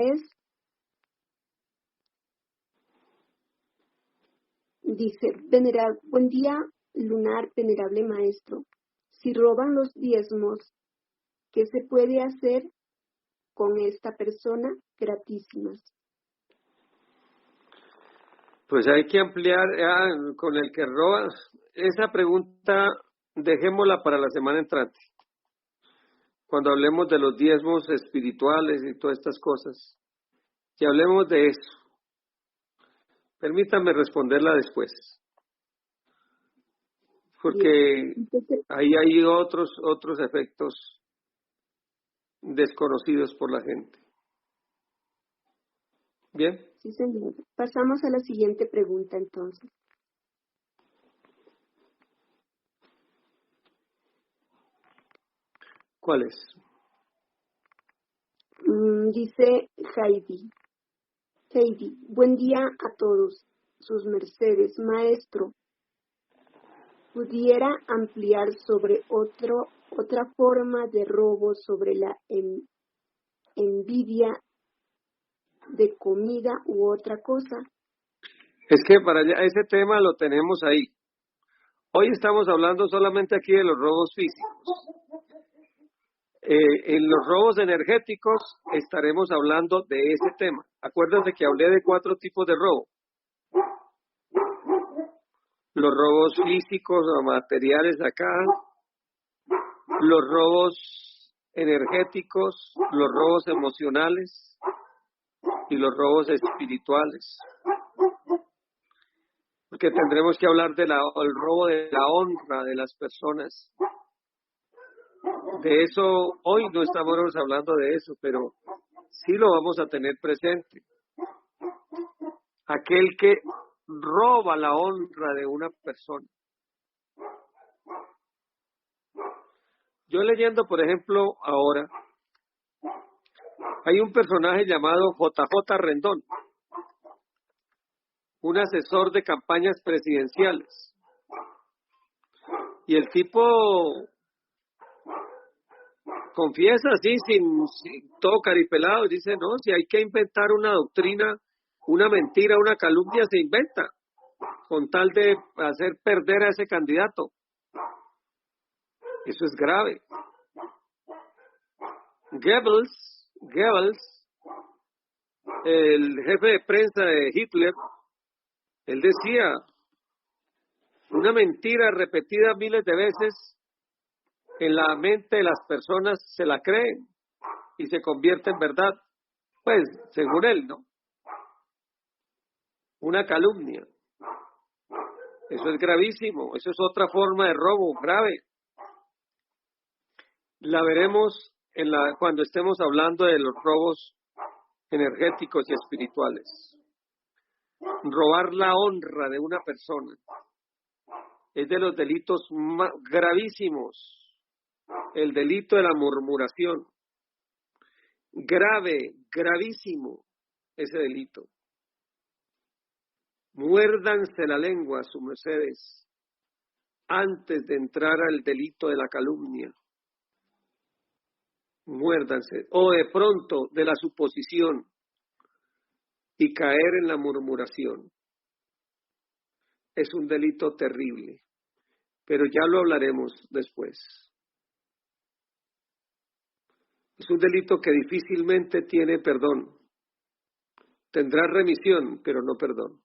dice, buen día lunar, venerable maestro. Si roban los diezmos, ¿qué se puede hacer con esta persona? Gratísimas. Pues hay que ampliar con el que roba. Esa pregunta dejémosla para la semana entrante, cuando hablemos de los diezmos espirituales y todas estas cosas, que hablemos de eso. Permítanme responderla después, porque ahí hay otros efectos desconocidos por la gente. ¿Bien? Sí, señor. Pasamos a la siguiente pregunta, entonces. ¿Cuál es? Dice Heidi, buen día a todos, sus mercedes. Maestro, ¿pudiera ampliar sobre otra forma de robo, sobre la envidia de comida u otra cosa? Es que para allá, ese tema lo tenemos ahí. Hoy estamos hablando solamente aquí de los robos físicos. En los robos energéticos estaremos hablando de ese tema. Acuérdense que hablé de 4 tipos de robo. Los robos físicos o materiales acá, los robos energéticos, los robos emocionales y los robos espirituales. Porque tendremos que hablar del robo de la honra de las personas. De eso, hoy no estamos hablando de eso, pero sí lo vamos a tener presente. Aquel que roba la honra de una persona. Yo leyendo, por ejemplo, ahora, hay un personaje llamado JJ Rendón, un asesor de campañas presidenciales. Y el tipo confiesa así, sin todo caripelado, y dice, no, si hay que inventar una doctrina, una mentira, una calumnia, se inventa, con tal de hacer perder a ese candidato. Eso es grave. Goebbels, el jefe de prensa de Hitler, él decía, una mentira repetida miles de veces en la mente de las personas se la creen y se convierte en verdad. Pues, según él, ¿no? Una calumnia. Eso es gravísimo. Eso es otra forma de robo grave. La veremos cuando estemos hablando de los robos energéticos y espirituales. Robar la honra de una persona es de los delitos gravísimos. El delito de la murmuración. Grave, gravísimo ese delito. Muérdanse la lengua, sus mercedes, antes de entrar al delito de la calumnia. Muérdanse, o de pronto de la suposición y caer en la murmuración. Es un delito terrible, pero ya lo hablaremos después. Es un delito que difícilmente tiene perdón. Tendrá remisión, pero no perdón.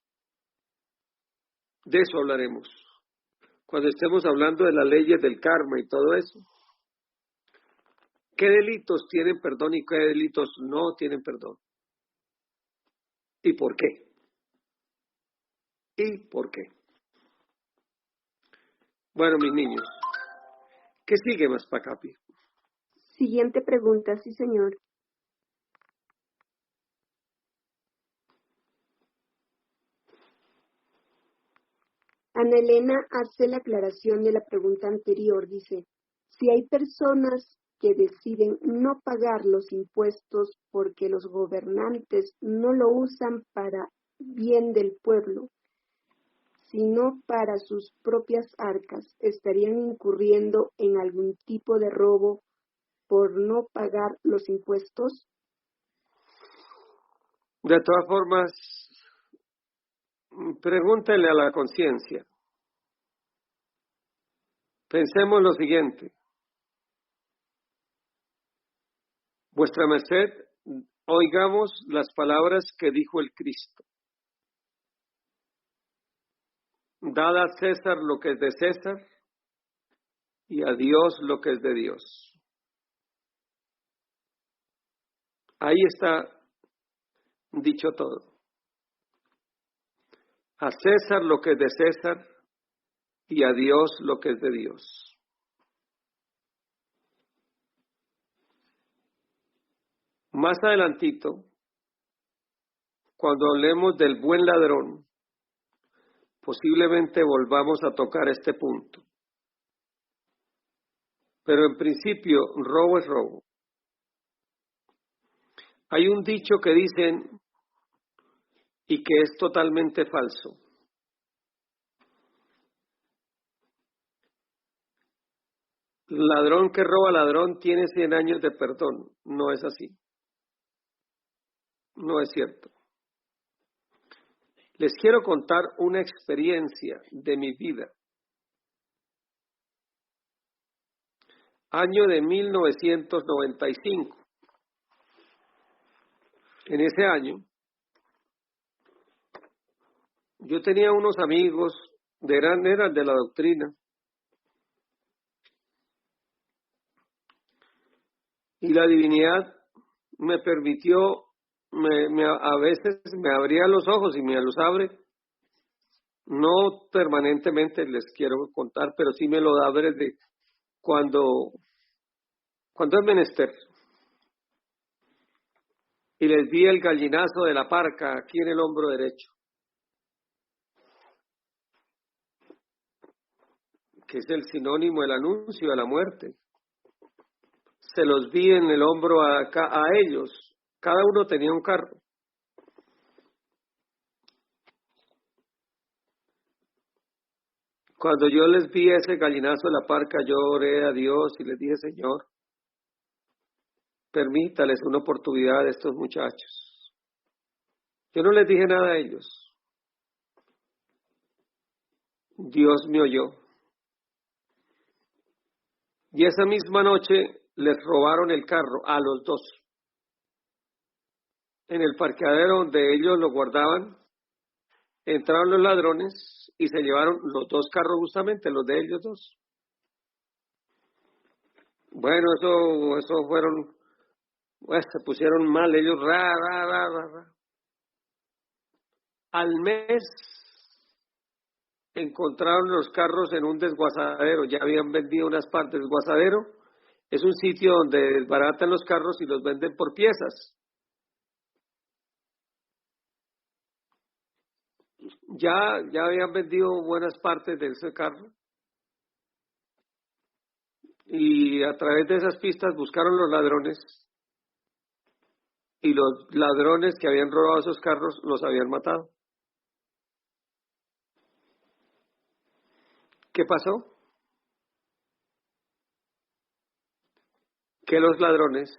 De eso hablaremos. Cuando estemos hablando de las leyes del karma y todo eso. ¿Qué delitos tienen perdón y qué delitos no tienen perdón? ¿Y por qué? ¿Y por qué? Bueno, mis niños, ¿qué sigue más para acá? Siguiente pregunta, sí, señor. Ana Elena hace la aclaración de la pregunta anterior. Dice, si hay personas que deciden no pagar los impuestos porque los gobernantes no lo usan para bien del pueblo, sino para sus propias arcas, ¿estarían incurriendo en algún tipo de robo por no pagar los impuestos? De todas formas, pregúntele a la conciencia. Pensemos lo siguiente. Vuestra merced, oigamos las palabras que dijo el Cristo. Dad a César lo que es de César y a Dios lo que es de Dios. Ahí está dicho todo. A César lo que es de César y a Dios lo que es de Dios. Más adelantito, cuando hablemos del buen ladrón, posiblemente volvamos a tocar este punto. Pero en principio, robo es robo. Hay un dicho que dicen y que es totalmente falso. Ladrón que roba ladrón tiene 100 años de perdón. No es así. No es cierto. Les quiero contar una experiencia de mi vida. Año de 1995. En ese año, yo tenía unos amigos, eran de la doctrina, y la divinidad me permitió, a veces me abría los ojos y me los abre, no permanentemente les quiero contar, pero sí me lo da desde cuando es menester. Y les di el gallinazo de la parca aquí en el hombro derecho. que es el sinónimo del anuncio de la muerte. Se los vi en el hombro a ellos. Cada uno tenía un carro. Cuando yo les vi ese gallinazo de la parca, yo oré a Dios y les dije, Señor, permítales una oportunidad a estos muchachos. Yo no les dije nada a ellos. Dios me oyó. Y esa misma noche les robaron el carro a los dos. En el parqueadero donde ellos lo guardaban, entraron los ladrones y se llevaron los dos carros, justamente los de ellos dos. Bueno, eso fueron, pues se pusieron mal ellos, ra. Al mes encontraron los carros en un desguazadero, ya habían vendido unas partes. Desguazadero es un sitio donde desbaratan los carros y los venden por piezas. Ya habían vendido buenas partes de ese carro. Y a través de esas pistas buscaron los ladrones. Y los ladrones que habían robado esos carros los habían matado. ¿Qué pasó? Que los ladrones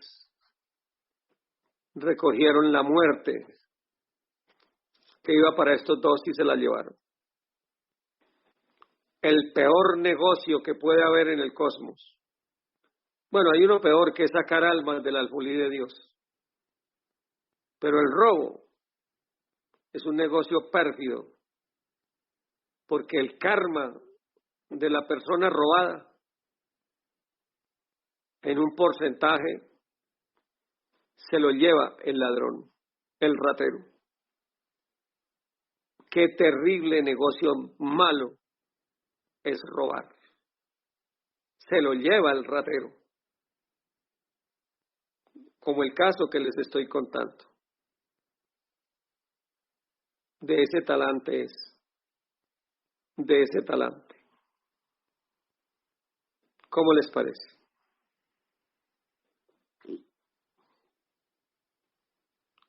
recogieron la muerte que iba para estos dos y se la llevaron. El peor negocio que puede haber en el cosmos. Bueno, hay uno peor, que es sacar almas del alfolí de Dios. Pero el robo es un negocio pérfido, porque el karma de la persona robada en un porcentaje se lo lleva el ladrón, el ratero. Qué terrible negocio malo es robar. Se lo lleva el ratero, como el caso que les estoy contando. De ese talante es, de ese talante. ¿Cómo les parece?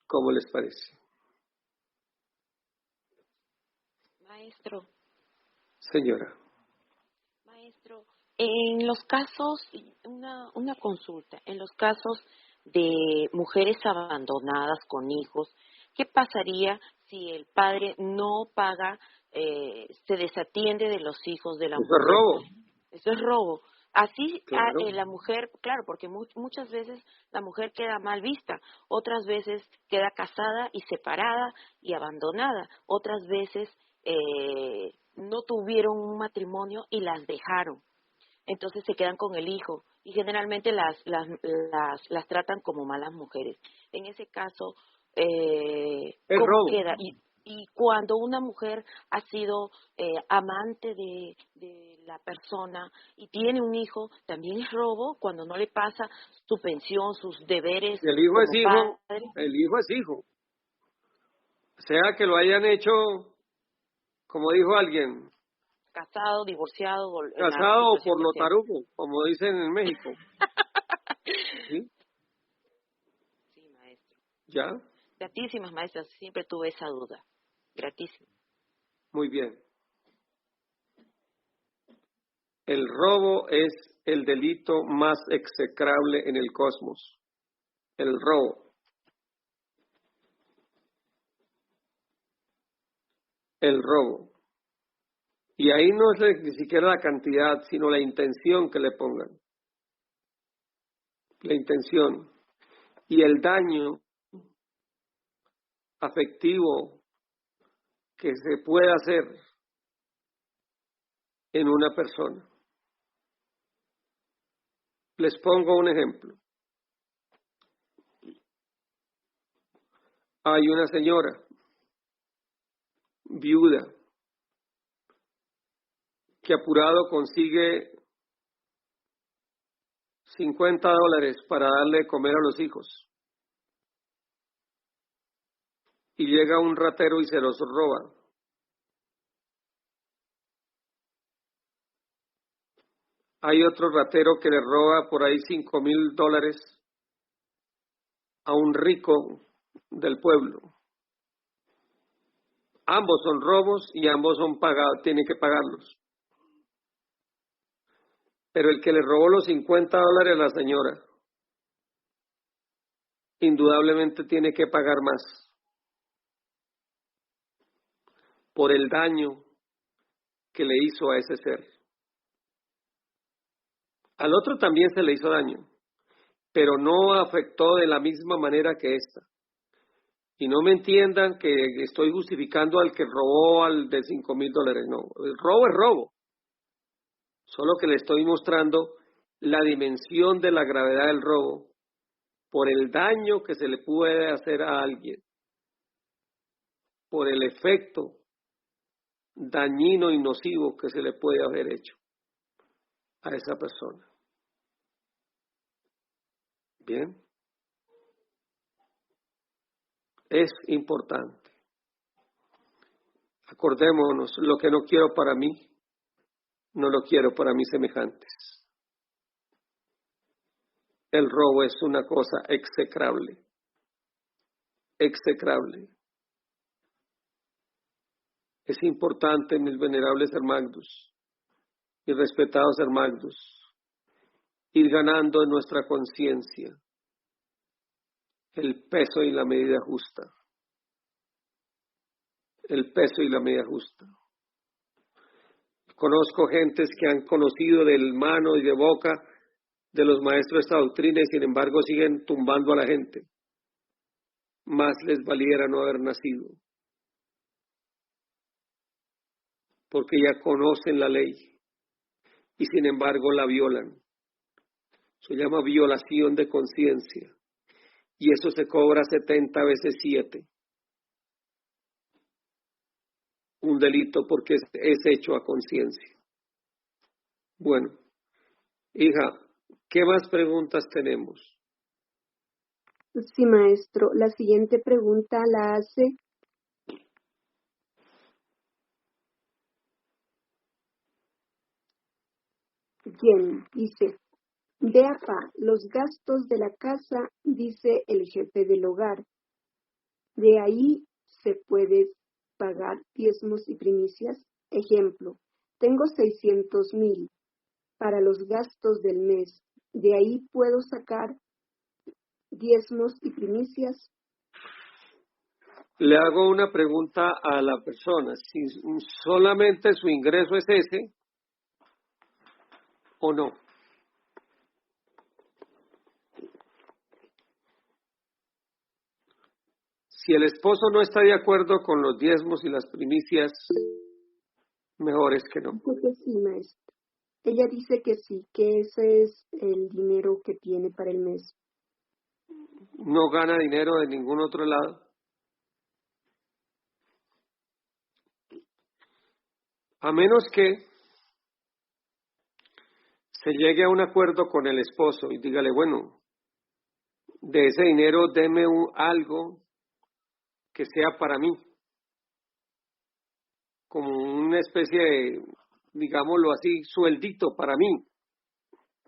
¿Cómo les parece? Maestro. Señora. Maestro, en los casos, una consulta, en los casos de mujeres abandonadas con hijos, ¿qué pasaría si el padre no paga, se desatiende de los hijos de la Eso mujer? es robo. Eso es robo. Así Claro. la mujer, claro, porque muchas veces la mujer queda mal vista, otras veces queda casada y separada y abandonada, otras veces no tuvieron un matrimonio y las dejaron. Entonces se quedan con el hijo y generalmente las tratan como malas mujeres. En ese caso, ¿cómo robo. queda? Y cuando una mujer ha sido amante de la persona y tiene un hijo, también es robo cuando no le pasa su pensión, sus deberes El hijo como es hijo, padre. el hijo es hijo. Sea que lo hayan hecho, como dijo alguien, Casado, divorciado. casado o por lo tarugo, como dicen en México. ¿Sí? Sí, maestro. ¿Ya? Gratísimas, maestras, siempre tuve esa duda. Gratísimas. Muy bien. El robo es el delito más execrable en el cosmos. El robo. El robo. Y ahí no es ni siquiera la cantidad, sino la intención que le pongan. La intención. Y el daño afectivo que se puede hacer en una persona. Les pongo un ejemplo. Hay una señora viuda que apurado consigue $50 para darle de comer a los hijos. Y llega un ratero y se los roba. Hay otro ratero que le roba por ahí $5,000 a un rico del pueblo. Ambos son robos y ambos son pagados, tienen que pagarlos. Pero el que le robó los $50 a la señora, indudablemente tiene que pagar más por el daño que le hizo a ese ser. Al otro también se le hizo daño, pero no afectó de la misma manera que esta. Y no me entiendan que estoy justificando al que robó al de $5,000, no. El robo es robo. Solo que le estoy mostrando la dimensión de la gravedad del robo por el daño que se le puede hacer a alguien, por el efecto dañino y nocivo que se le puede haber hecho a esa persona. Bien. Es importante. Acordémonos, lo que no quiero para mí, no lo quiero para mis semejantes. El robo es una cosa execrable. Execrable. Es importante, mis venerables hermanos y respetados hermanos, ir ganando en nuestra conciencia el peso y la medida justa. El peso y la medida justa. Conozco gentes que han conocido del mano y de boca de los maestros de esta doctrina y sin embargo siguen tumbando a la gente. Más les valiera no haber nacido. Porque ya conocen la ley y sin embargo la violan. Se llama violación de conciencia y eso se cobra 70 veces 7. Un delito porque es hecho a conciencia. Bueno, hija, ¿qué más preguntas tenemos? Sí, maestro. La siguiente pregunta la hace Jen. Dice, vea pa, los gastos de la casa, dice el jefe del hogar. De ahí se puede pagar diezmos y primicias. Ejemplo, tengo 600,000 para los gastos del mes. De ahí puedo sacar diezmos y primicias. Le hago una pregunta a la persona. Si solamente su ingreso es ese o no. Si el esposo no está de acuerdo con los diezmos y las primicias, mejor es que no. Dice que sí, maestro. Ella dice que sí, que ese es el dinero que tiene para el mes. No gana dinero de ningún otro lado. A menos que se llegue a un acuerdo con el esposo y dígale, bueno, de ese dinero deme algo que sea para mí, como una especie de, digámoslo así, sueldito para mí,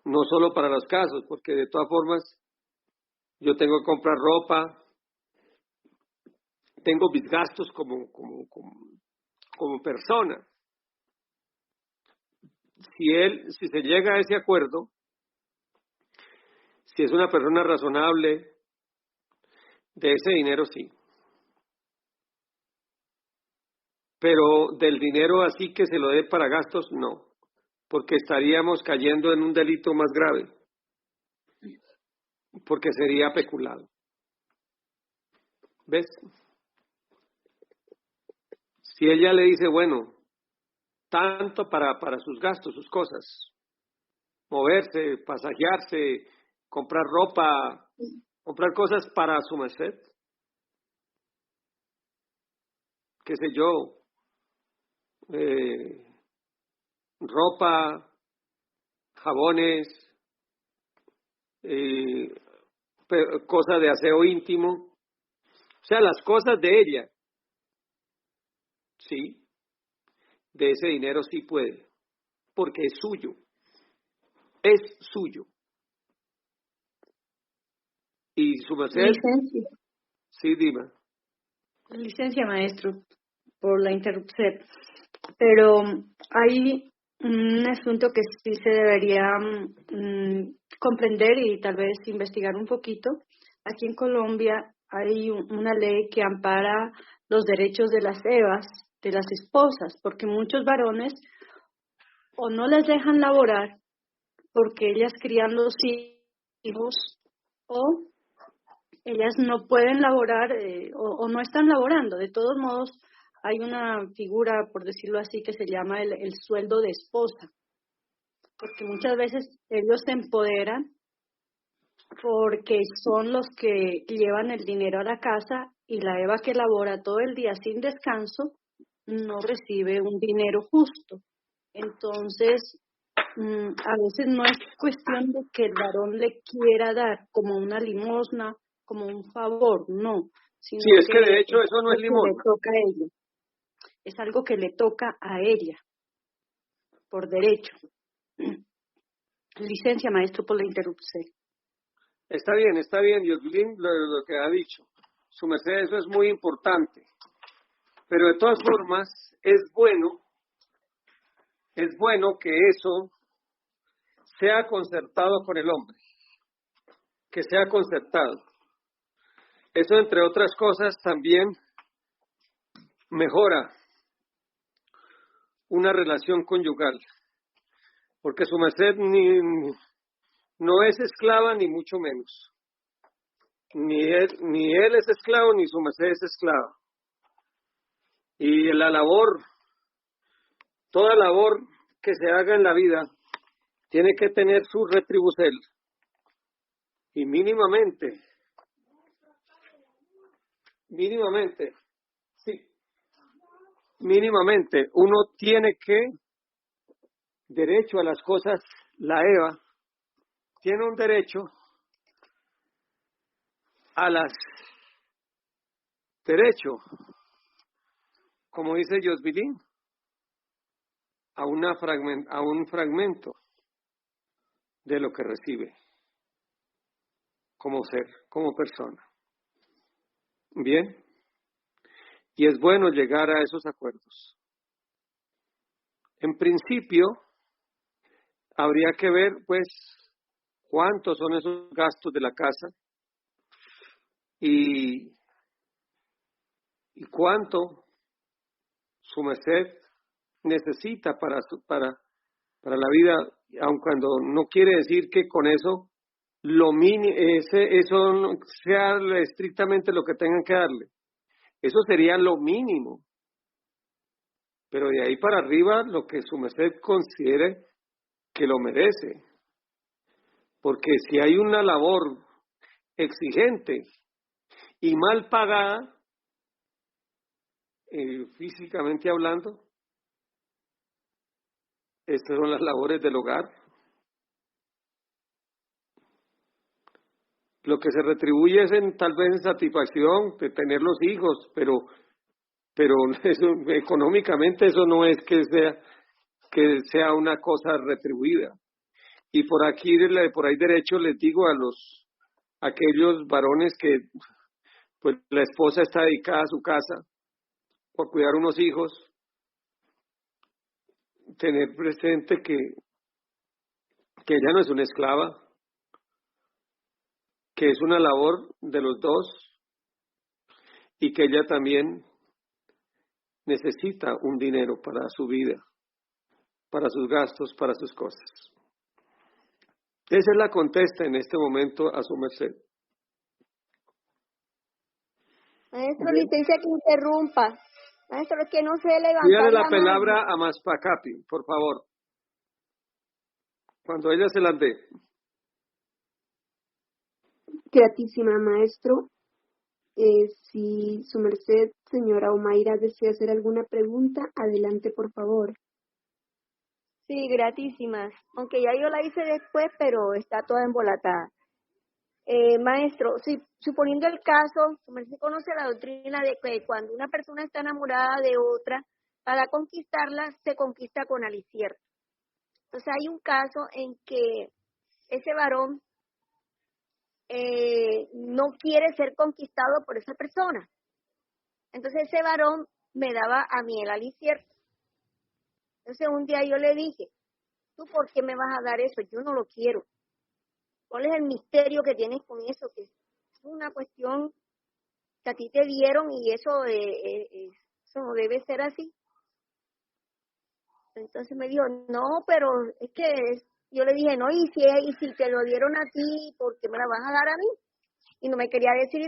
no solo para los casos, porque de todas formas yo tengo que comprar ropa, tengo mis gastos como persona. Si se llega a ese acuerdo, si es una persona razonable, de ese dinero sí. Pero del dinero así que se lo dé para gastos, no, porque estaríamos cayendo en un delito más grave, porque sería peculado. ¿Ves? Si ella le dice, bueno, tanto para sus gastos, sus cosas, moverse, pasajearse, comprar ropa, comprar cosas para su merced, qué sé yo, ropa, jabones, cosas de aseo íntimo, o sea, las cosas de ella, sí, de ese dinero sí puede, porque es suyo. es suyo. Y su merced, Licencia, sí, dime. licencia, maestro, por la interrupción. Pero hay un asunto que sí se debería comprender y tal vez investigar un poquito. Aquí en Colombia hay una ley que ampara los derechos de las evas, de las esposas, porque muchos varones o no les dejan laborar porque ellas crían los hijos o ellas no pueden laborar o no están laborando. De todos modos, hay una figura, por decirlo así, que se llama el sueldo de esposa, porque muchas veces ellos se empoderan porque son los que llevan el dinero a la casa y la Eva que labora todo el día sin descanso no recibe un dinero justo. Entonces, a veces no es cuestión de que el varón le quiera dar como una limosna, como un favor, no, sino Sí, es que de hecho eso no es le limosna. toca a ella. Es algo que le toca a ella, por derecho. Licencia, maestro, por la interrupción. Está bien, Yoslin, lo que ha dicho. Su merced, eso es muy importante. Pero de todas formas, es bueno que eso sea concertado con el hombre, que sea concertado. Eso, entre otras cosas, también mejora una relación conyugal, porque su merced no es esclava ni mucho menos. Ni él es esclavo, ni su merced es esclava. Y la labor, toda labor que se haga en la vida, tiene que tener su retribución. Y mínimamente, uno tiene que, derecho a las cosas, la Eva tiene un derecho a las como dice Yosbilín, a un fragmento de lo que recibe como ser, como persona. Bien, y es bueno llegar a esos acuerdos. En principio, habría que ver, pues, cuántos son esos gastos de la casa y cuánto su merced necesita para la vida, aun cuando no quiere decir que con eso eso no sea estrictamente lo que tengan que darle. Eso sería lo mínimo. Pero de ahí para arriba, lo que su merced considere que lo merece. Porque si hay una labor exigente y mal pagada, físicamente hablando, estas son las labores del hogar. Lo que se retribuye es tal vez en satisfacción de tener los hijos, pero eso, económicamente eso no es que sea una cosa retribuida. Y por ahí derecho les digo a aquellos varones que pues la esposa está dedicada a su casa por cuidar unos hijos, tener presente que ella no es una esclava, que es una labor de los dos y que ella también necesita un dinero para su vida, para sus gastos, para sus cosas. Esa es la contesta en este momento a su merced. Maestro, licencia que interrumpa. Maestro, es que no sé levantar Dígale la la mano. palabra a Maspacapi, por favor. Cuando ella se las dé. Gratísima, maestro. Si su merced, señora Omaira, desea hacer alguna pregunta, adelante, por favor. Sí, gratísimas. Aunque ya yo la hice después, pero está toda embolatada. Maestro, si suponiendo el caso, su merced conoce la doctrina de que cuando una persona está enamorada de otra, para conquistarla se conquista con aliciente. Entonces hay un caso en que ese varón no quiere ser conquistado por esa persona. Entonces ese varón me daba a mí el aliciente. Entonces un día yo le dije, ¿tú por qué me vas a dar eso? Yo no lo quiero. ¿Cuál es el misterio que tienes con eso? Que es una cuestión que a ti te dieron y eso, eso no debe ser así. Entonces me dijo, no, pero es que yo le dije, no, y si te lo dieron a ti, ¿por qué me la vas a dar a mí? Y no me quería decir.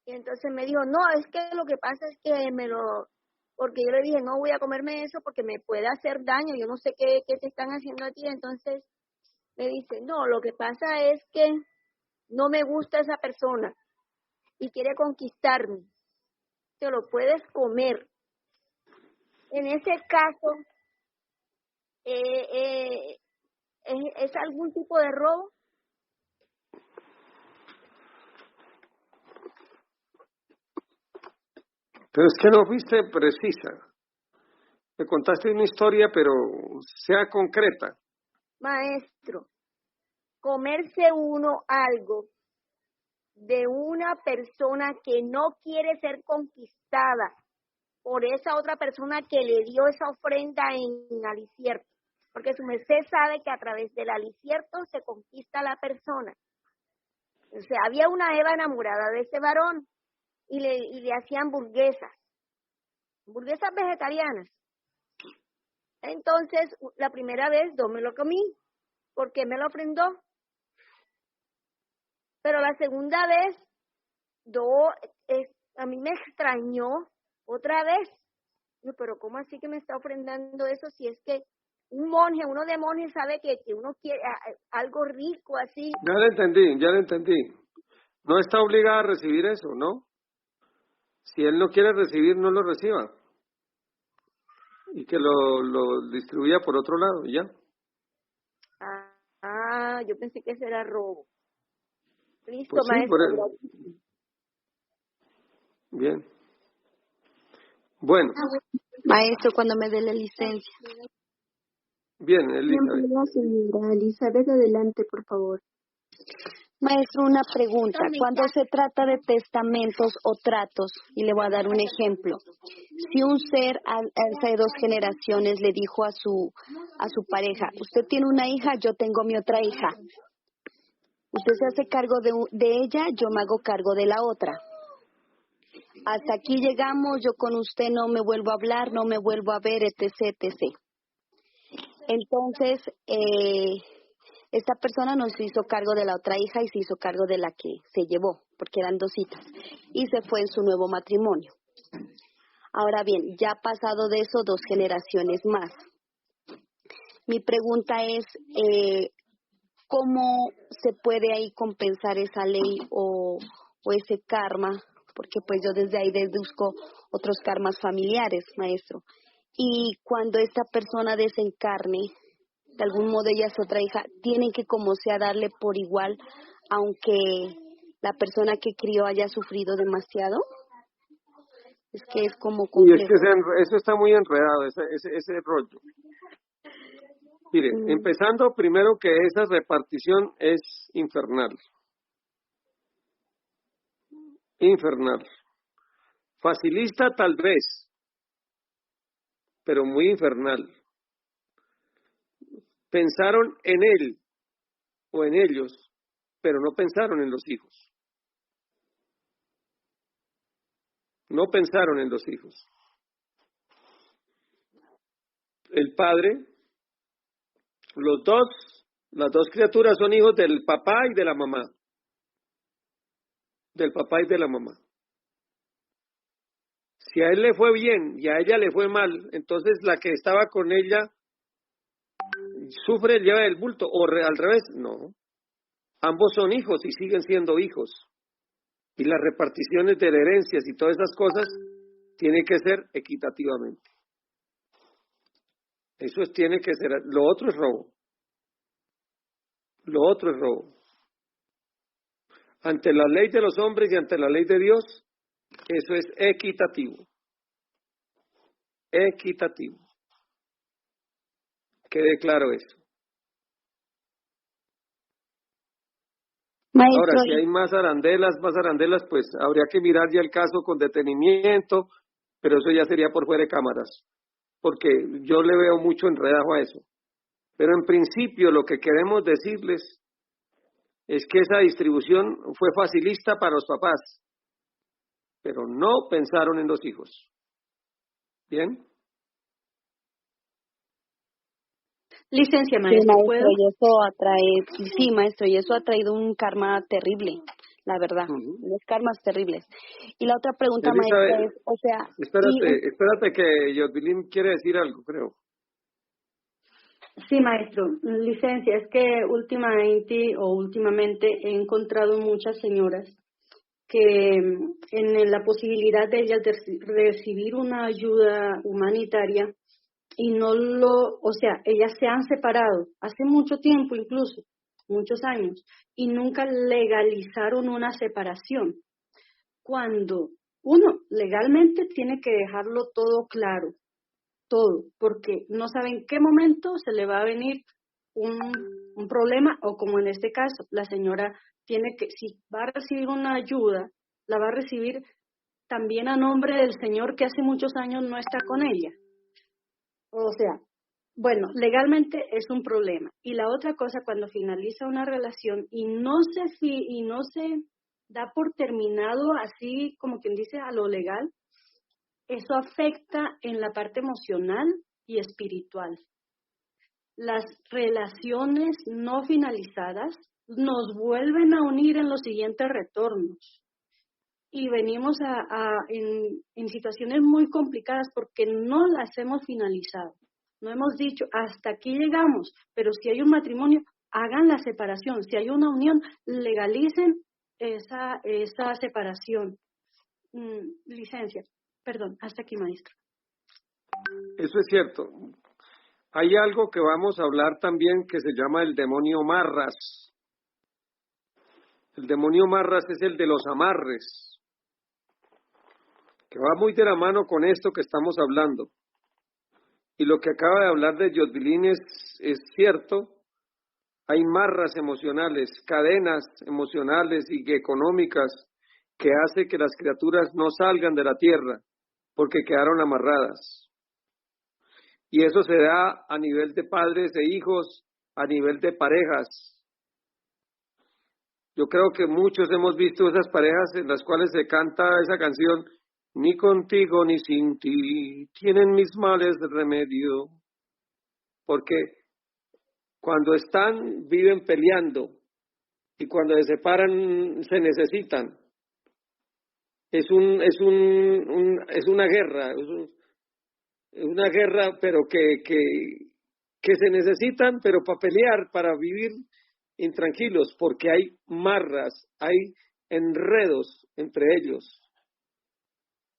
Y entonces me dijo, no, es que lo que pasa es que porque yo le dije, no voy a comerme eso porque me puede hacer daño, yo no sé qué te están haciendo a ti. Entonces me dice, no, lo que pasa es que no me gusta esa persona y quiere conquistarme. Te lo puedes comer. En ese caso, ¿es algún tipo de robo? Pero es que no fuiste precisa. Me contaste una historia, pero sea concreta. Maestro, comerse uno algo de una persona que no quiere ser conquistada por esa otra persona que le dio esa ofrenda en alicierto, porque su merced sabe que a través del alicierto se conquista a la persona. O sea, había una Eva enamorada de ese varón y le hacían hamburguesas vegetarianas. Entonces, la primera vez yo me lo comí, porque me lo ofrendó. Pero la segunda vez, a mí me extrañó otra vez. Yo, pero ¿cómo así que me está ofrendando eso? Si es que uno de monjes sabe que uno quiere algo rico así. Ya le entendí. No está obligada a recibir eso, ¿no? Si él no quiere recibir, no lo reciba. Y que lo distribuya por otro lado, ¿ya? Yo pensé que ese era robo. Listo, Pues sí, maestro. Bien. Bueno. Maestro, cuando me dé la licencia. Bien, Elizabeth. Señora Elizabeth, adelante, por favor. Maestro, una pregunta. Cuando se trata de testamentos o tratos, y le voy a dar un ejemplo, si un ser hace 2 generaciones le dijo a su pareja, usted tiene una hija, yo tengo mi otra hija, usted se hace cargo de ella, yo me hago cargo de la otra. Hasta aquí llegamos, yo con usted no me vuelvo a hablar, no me vuelvo a ver, etc., etc. Entonces, esta persona no se hizo cargo de la otra hija y se hizo cargo de la que se llevó, porque eran 2 citas, y se fue en su nuevo matrimonio. Ahora bien, ya ha pasado de eso 2 generaciones más. Mi pregunta es, ¿cómo se puede ahí compensar esa ley o ese karma? Porque pues yo desde ahí deduzco otros karmas familiares, maestro. Y cuando esta persona desencarne, de algún modo ella es otra hija, tienen que como sea darle por igual, aunque la persona que crió haya sufrido demasiado. Es que es como complejo. Y es que eso está muy enredado, ese rollo. Mire, empezando primero que esa repartición es infernal. Infernal. Facilista tal vez, pero muy infernal. Pensaron en él o en ellos, pero no pensaron en los hijos. No pensaron en los hijos. El padre, las dos criaturas son hijos del papá y de la mamá. Del papá y de la mamá. Si a él le fue bien y a ella le fue mal, entonces la que estaba con ella sufre, lleva el bulto, o al revés, no. Ambos son hijos y siguen siendo hijos. Y las reparticiones de herencias y todas esas cosas tienen que ser equitativamente. Eso tiene que ser, lo otro es robo. Lo otro es robo. Ante la ley de los hombres y ante la ley de Dios, eso es equitativo. Equitativo. quede claro eso. Maestro, Ahora, si hay más arandelas, pues habría que mirar ya el caso con detenimiento, pero eso ya sería por fuera de cámaras, porque yo le veo mucho enredajo a eso. Pero en principio lo que queremos decirles es que esa distribución fue facilista para los papás, pero no pensaron en los hijos. ¿Bien? Licencia, sí, maestro, ¿puedo? maestro, y eso ha traído un karma terrible, la verdad, unos karmas terribles. Y la otra pregunta, maestra, Elizabeth, es, o sea, espérate que Yodilín quiere decir algo, creo. Sí, maestro. Licencia, es que últimamente he encontrado muchas señoras que en la posibilidad de ellas de recibir una ayuda humanitaria y ellas se han separado hace mucho tiempo, incluso muchos años, y nunca legalizaron una separación. Cuando uno legalmente tiene que dejarlo todo claro, todo, porque no sabe en qué momento se le va a venir un problema, o como en este caso, la señora tiene que, si va a recibir una ayuda, la va a recibir también a nombre del señor que hace muchos años no está con ella. O sea, bueno, legalmente es un problema. Y la otra cosa, cuando finaliza una relación y no se da por terminado así, como quien dice, a lo legal, eso afecta en la parte emocional y espiritual. Las relaciones no finalizadas nos vuelven a unir en los siguientes retornos. Y venimos en situaciones muy complicadas porque no las hemos finalizado. No hemos dicho, hasta aquí llegamos, pero si hay un matrimonio, hagan la separación. Si hay una unión, legalicen esa separación. Licencia. Perdón, hasta aquí, maestro. Eso es cierto. Hay algo que vamos a hablar también que se llama el demonio Marras. El demonio Marras es el de los amarres, que va muy de la mano con esto que estamos hablando. Y lo que acaba de hablar de Yodilín es cierto. Hay marras emocionales, cadenas emocionales y económicas que hace que las criaturas no salgan de la tierra porque quedaron amarradas. Y eso se da a nivel de padres e hijos, a nivel de parejas. Yo creo que muchos hemos visto esas parejas en las cuales se canta esa canción, ni contigo ni sin ti, tienen mis males de remedio. Porque cuando están, viven peleando, y cuando se separan, se necesitan. Es una guerra, es una guerra, pero que se necesitan, pero para pelear, para vivir intranquilos, porque hay marras, hay enredos entre ellos,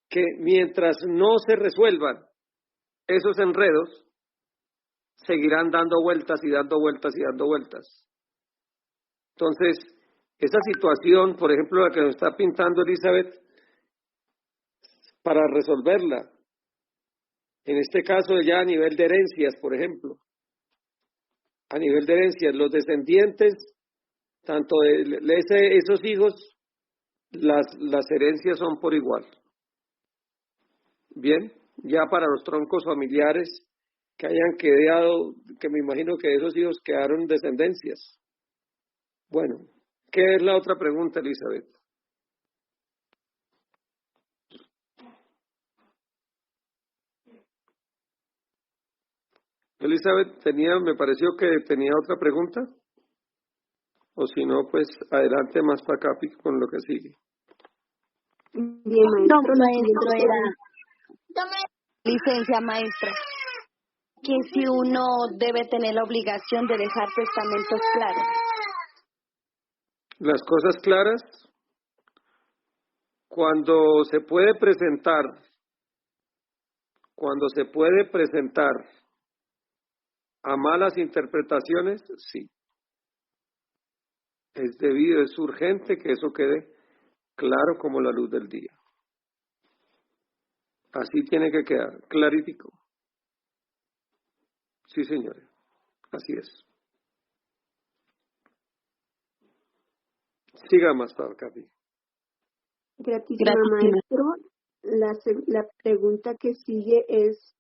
que mientras no se resuelvan esos enredos, seguirán dando vueltas y dando vueltas y dando vueltas. Entonces, esa situación, por ejemplo, la que nos está pintando Elizabeth, para resolverla, en este caso ya a nivel de herencias, por ejemplo, a nivel de herencias, los descendientes, tanto de esos hijos, las herencias son por igual. Bien, ya para los troncos familiares que hayan quedado, que me imagino que de esos hijos quedaron descendencias. Bueno, ¿qué es la otra pregunta, Elizabeth? Elizabeth me pareció que tenía otra pregunta, o si no, pues adelante más para acá con lo que sigue. Bien, maestro, licencia, maestro, que si uno debe tener la obligación de dejar testamentos claros. Las cosas claras, cuando se puede presentar a malas interpretaciones, sí. Es urgente que eso quede claro como la luz del día. Así tiene que quedar, clarítico. Sí, señores. Así es. Siga más tarde, Katy. Gratísima, Gratísima. maestro. La pregunta que sigue es,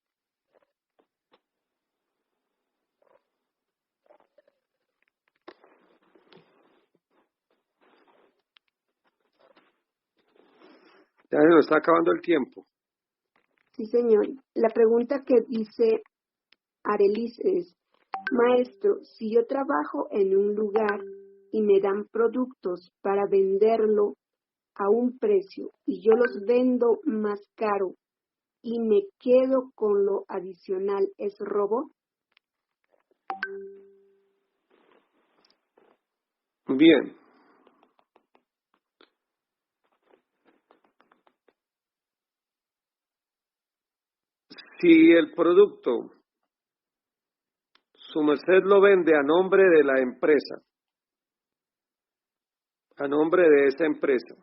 Ya se nos está acabando el tiempo. sí señor, la pregunta que dice Arelis es, maestro, si yo trabajo en un lugar y me dan productos para venderlo a un precio y yo los vendo más caro y me quedo con lo adicional, ¿es robo? Bien. Si el producto, su merced lo vende a nombre de la empresa, a nombre de esa empresa,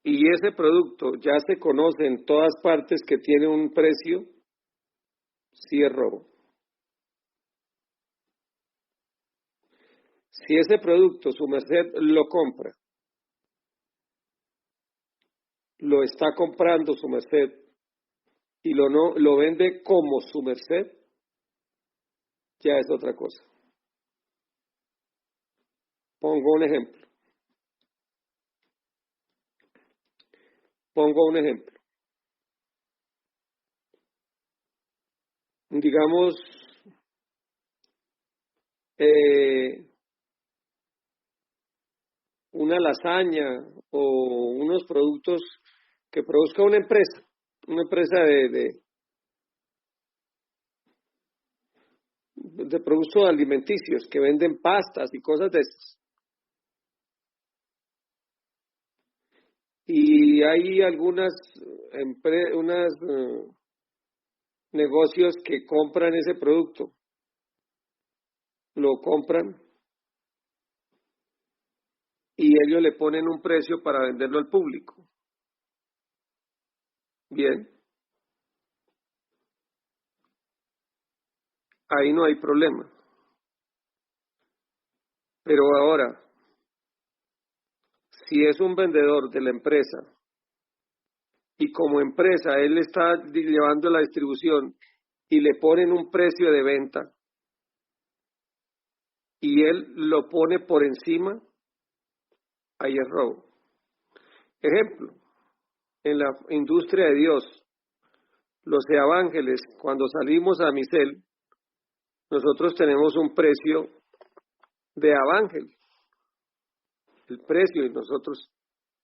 y ese producto ya se conoce en todas partes que tiene un precio, sí es robo. Si ese producto, su merced lo compra, lo está comprando su merced y lo vende como su merced, ya es otra cosa. Pongo un ejemplo. Digamos, una lasaña o unos productos que produzca una empresa de productos alimenticios que venden pastas y cosas de esas. Y hay algunas negocios que compran ese producto, lo compran y ellos le ponen un precio para venderlo al público. Bien, ahí no hay problema. Pero ahora, si es un vendedor de la empresa y como empresa él está llevando la distribución y le ponen un precio de venta y él lo pone por encima, ahí es robo. Ejemplo, en la industria de Dios, los evángeles, cuando salimos a Misel, nosotros tenemos un precio de evángel, el precio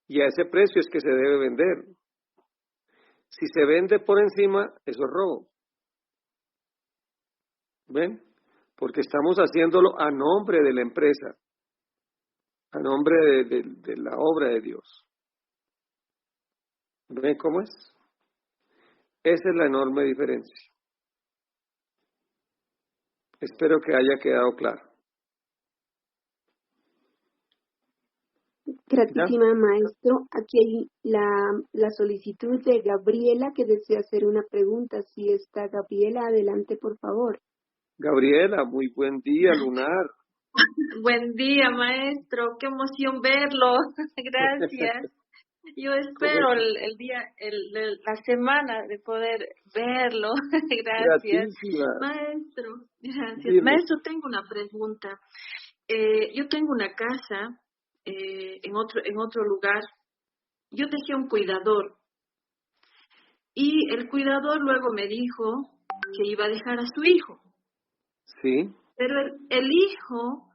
y a ese precio es que se debe vender. Si se vende por encima, eso es robo. ¿Ven? Porque estamos haciéndolo a nombre de la empresa, a nombre de la obra de Dios. ¿Ven cómo es? Esa es la enorme diferencia. Espero que haya quedado claro. Gratísima, maestro. Aquí hay la solicitud de Gabriela que desea hacer una pregunta. Si está Gabriela, adelante, por favor. Gabriela, muy buen día, lunar. Buen día, maestro. Qué emoción verlo. Gracias. Yo espero el día, la semana de poder verlo. Gracias. Gratísima. Maestro, gracias. Dime. Maestro, tengo una pregunta. Yo tengo una casa en otro lugar. Yo dejé un cuidador y el cuidador luego me dijo que iba a dejar a su hijo. Sí. Pero el hijo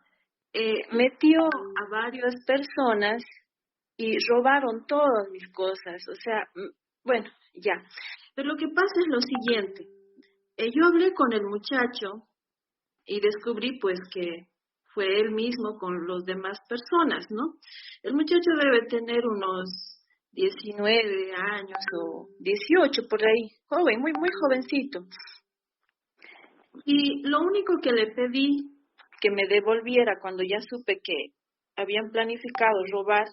metió a varias personas y robaron todas mis cosas. O sea, bueno, ya. Pero lo que pasa es lo siguiente. Yo hablé con el muchacho y descubrí pues que fue él mismo con las demás personas, ¿no? El muchacho debe tener unos 19 años o 18 por ahí, joven, muy, muy jovencito. Y lo único que le pedí que me devolviera cuando ya supe que habían planificado robar,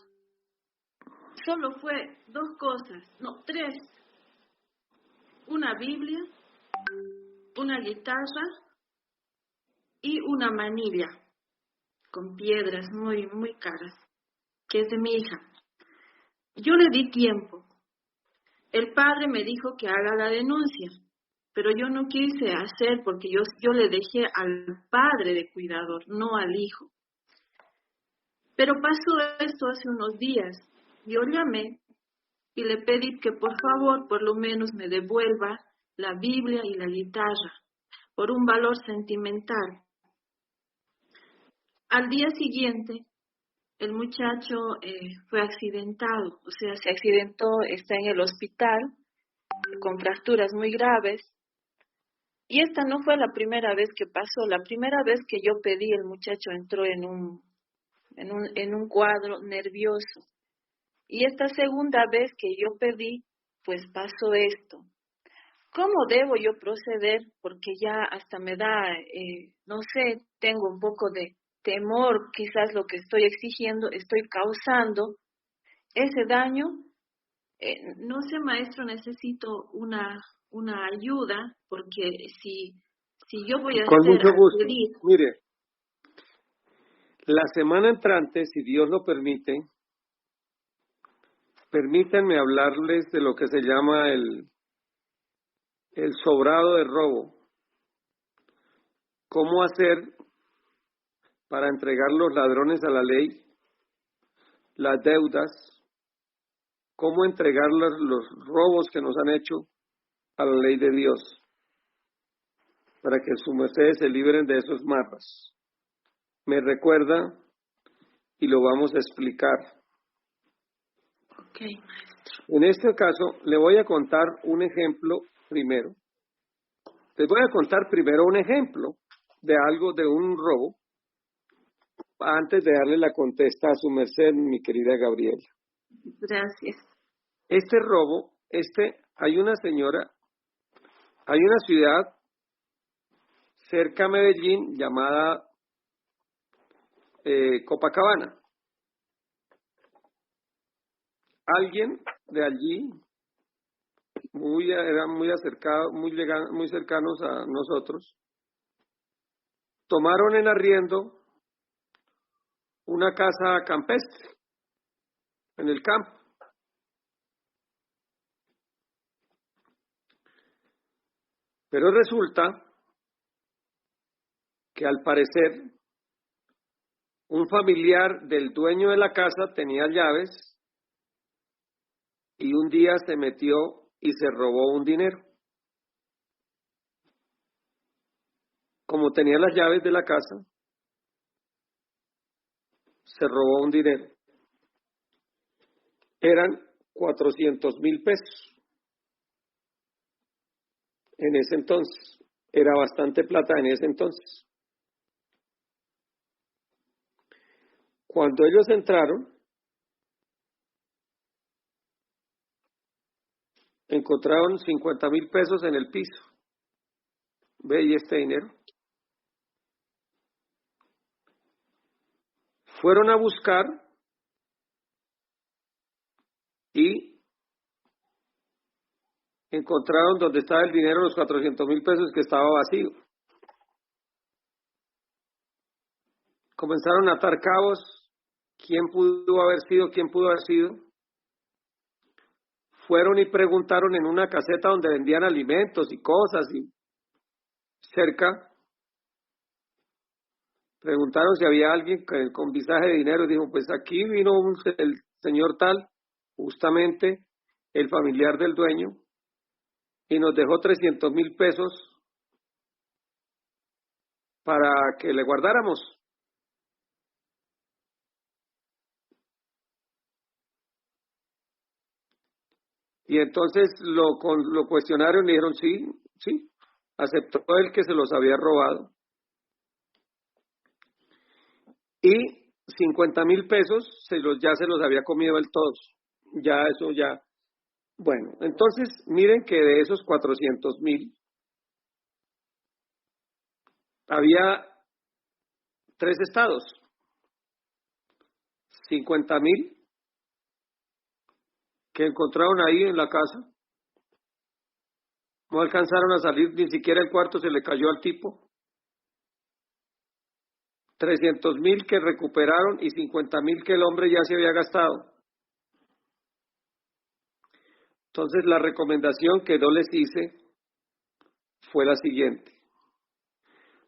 solo fue 2 cosas, no, 3. Una Biblia una guitarra y una manilla con piedras muy, muy caras, que es de mi hija. Yo le di tiempo. El padre me dijo que haga la denuncia, pero yo no quise hacer porque yo le dejé al padre de cuidador, no al hijo. Pero pasó esto hace unos días. Yo llamé y le pedí que por favor por lo menos me devuelva la Biblia y la guitarra por un valor sentimental. Al día siguiente, el muchacho fue accidentado, o sea, se accidentó, está en el hospital con fracturas muy graves. Y esta no fue la primera vez que pasó. La primera vez que yo pedí, el muchacho entró en un cuadro nervioso. Y esta segunda vez que yo pedí, pues pasó esto. ¿Cómo debo yo proceder? Porque ya hasta me da, no sé, tengo un poco de temor, quizás lo que estoy exigiendo, estoy causando ese daño. No sé, maestro, necesito una ayuda, porque si yo voy a Con hacer mucho gusto. pedir. Mire, la semana entrante, si Dios lo permite, permítanme hablarles de lo que se llama el sobrado de robo. ¿Cómo hacer para entregar los ladrones a la ley, las deudas? ¿Cómo entregar los robos que nos han hecho a la ley de Dios? Para que sus mercedes se liberen de esos marras. Me recuerda y lo vamos a explicar. Ok, maestro. En este caso, le voy a contar un ejemplo primero. Les voy a contar primero un ejemplo de algo, de un robo, antes de darle la contesta a su merced, mi querida Gabriela. Gracias. Este robo, hay una señora, hay una ciudad cerca a Medellín llamada Copacabana. Alguien de allí, eran muy acercados, muy cercanos a nosotros, tomaron en arriendo una casa campestre en el campo. Pero resulta que al parecer un familiar del dueño de la casa tenía llaves y un día se metió y se robó un dinero. Como tenía las llaves de la casa, se robó un dinero. Eran 400.000 pesos. En ese entonces. Era bastante plata en ese entonces. Cuando ellos entraron, encontraron 50.000 pesos en el piso. Ve, y este dinero. Fueron a buscar y encontraron donde estaba el dinero, los 400.000 pesos, que estaba vacío. Comenzaron a atar cabos. ¿Quién pudo haber sido? ¿Quién pudo haber sido? Fueron y preguntaron en una caseta donde vendían alimentos y cosas, y cerca preguntaron si había alguien con visaje de dinero. Dijo, pues aquí vino el señor tal, justamente el familiar del dueño, y nos dejó 300.000 pesos para que le guardáramos. Y entonces lo cuestionaron y dijeron, sí, aceptó él que se los había robado. Y 50.000 pesos ya se los había comido él todos. Ya eso ya. Bueno, entonces miren que de esos 400.000 había 3 estados. 50.000 que encontraron ahí en la casa, No alcanzaron a salir, ni siquiera el cuarto se le cayó al tipo. 300.000 que recuperaron y 50.000 que el hombre ya se había gastado. Entonces la recomendación que yo les hice fue la siguiente.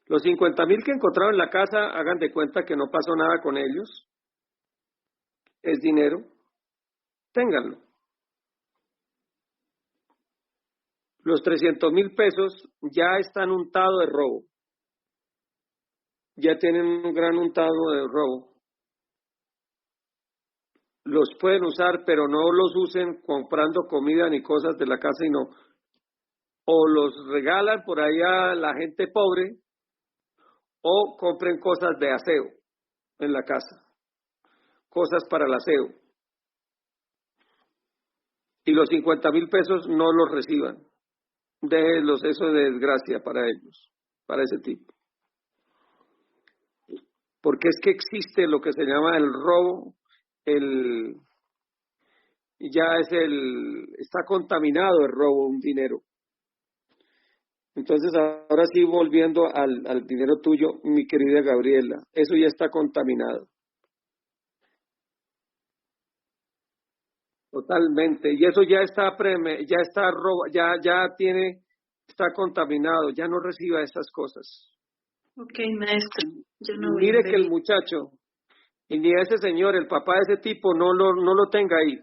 Los 50.000 que encontraron en la casa, hagan de cuenta que no pasó nada con ellos. Es dinero. Ténganlo. Los 300.000 pesos ya están untados de robo. Ya tienen un gran untado de robo. Los pueden usar, pero no los usen comprando comida ni cosas de la casa, sino o los regalan por ahí a la gente pobre o compren cosas de aseo en la casa, cosas para el aseo. Y los 50.000 pesos no los reciban. Déjenlos, eso de desgracia para ellos, para ese tipo. Porque es que existe lo que se llama el robo, está contaminado el robo, un dinero. Entonces, ahora sí, volviendo al dinero tuyo, mi querida Gabriela, eso ya está contaminado. Totalmente. Y eso ya está está contaminado, ya no reciba esas cosas. Ok, maestro. Yo no voy Mire a que el muchacho, y ni ese señor, el papá de ese tipo, no lo tenga ahí,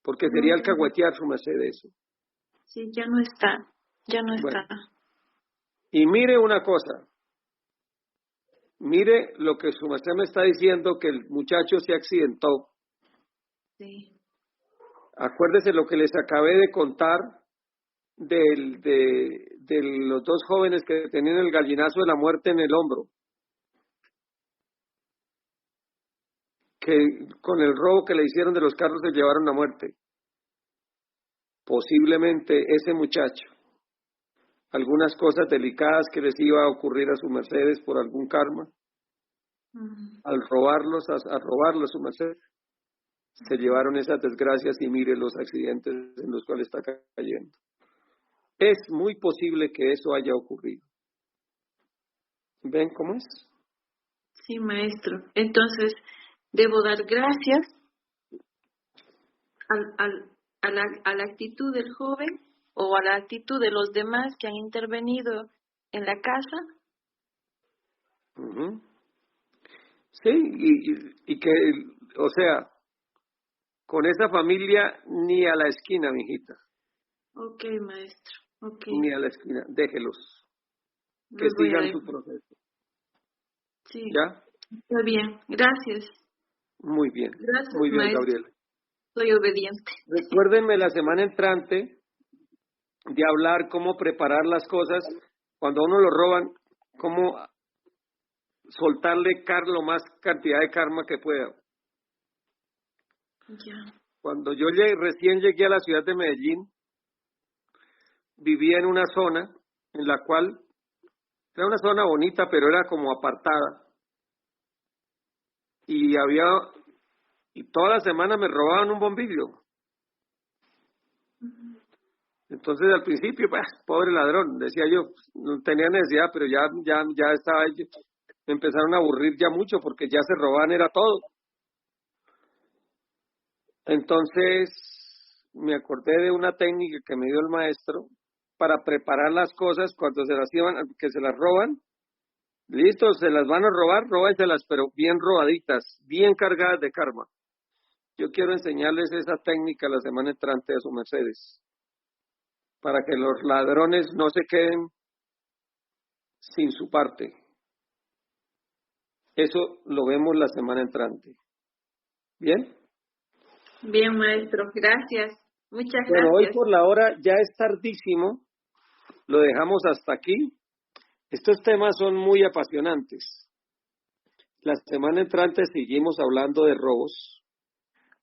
porque sería el cagüetear su merced de eso. Sí, ya no está. Bueno. Y mire una cosa, mire lo que su merced me está diciendo, que el muchacho se accidentó. Sí. Acuérdese lo que les acabé de contar de los dos jóvenes que tenían el gallinazo de la muerte en el hombro, que con el robo que le hicieron de los carros se llevaron a muerte. Posiblemente ese muchacho, algunas cosas delicadas que les iba a ocurrir a su mercedes por algún karma, al robarlos, a robarlos a su merced, se llevaron esas desgracias y mire los accidentes en los cuales está cayendo. Es muy posible que eso haya ocurrido. ¿Ven cómo es? Sí, maestro. Entonces, debo dar gracias a la actitud del joven o a la actitud de los demás que han intervenido en la casa. Uh-huh. Sí, y que, o sea, con esa familia ni a la esquina, mijita. Ok, maestro. Okay. Ni a la esquina, déjelos. Que sigan su proceso. Sí. ¿Ya? Está bien, gracias. Muy bien. Gracias, muy bien, maestro. Gabriela. Soy obediente. Recuérdenme la semana entrante de hablar cómo preparar las cosas. Cuando a uno lo roban, cómo soltarle lo más cantidad de karma que pueda. Ya. Cuando yo recién llegué a la ciudad de Medellín, vivía en una zona en la cual era una zona bonita, pero era como apartada. Y toda la semana me robaban un bombillo. Entonces al principio, pues, pobre ladrón, decía yo, no tenía necesidad, pero ya estaba, me empezaron a aburrir ya mucho porque ya se robaban era todo. Entonces me acordé de una técnica que me dio el maestro para preparar las cosas cuando que se las roban. Listo, se las van a robar, róbenselas, pero bien robaditas, bien cargadas de karma. Yo quiero enseñarles esa técnica la semana entrante a su mercedes, para que los ladrones no se queden sin su parte. Eso lo vemos la semana entrante. ¿Bien? Bien, maestro, gracias. Muchas gracias. Bueno, hoy por la hora ya es tardísimo, lo dejamos hasta aquí. Estos temas son muy apasionantes. La semana entrante seguimos hablando de robos,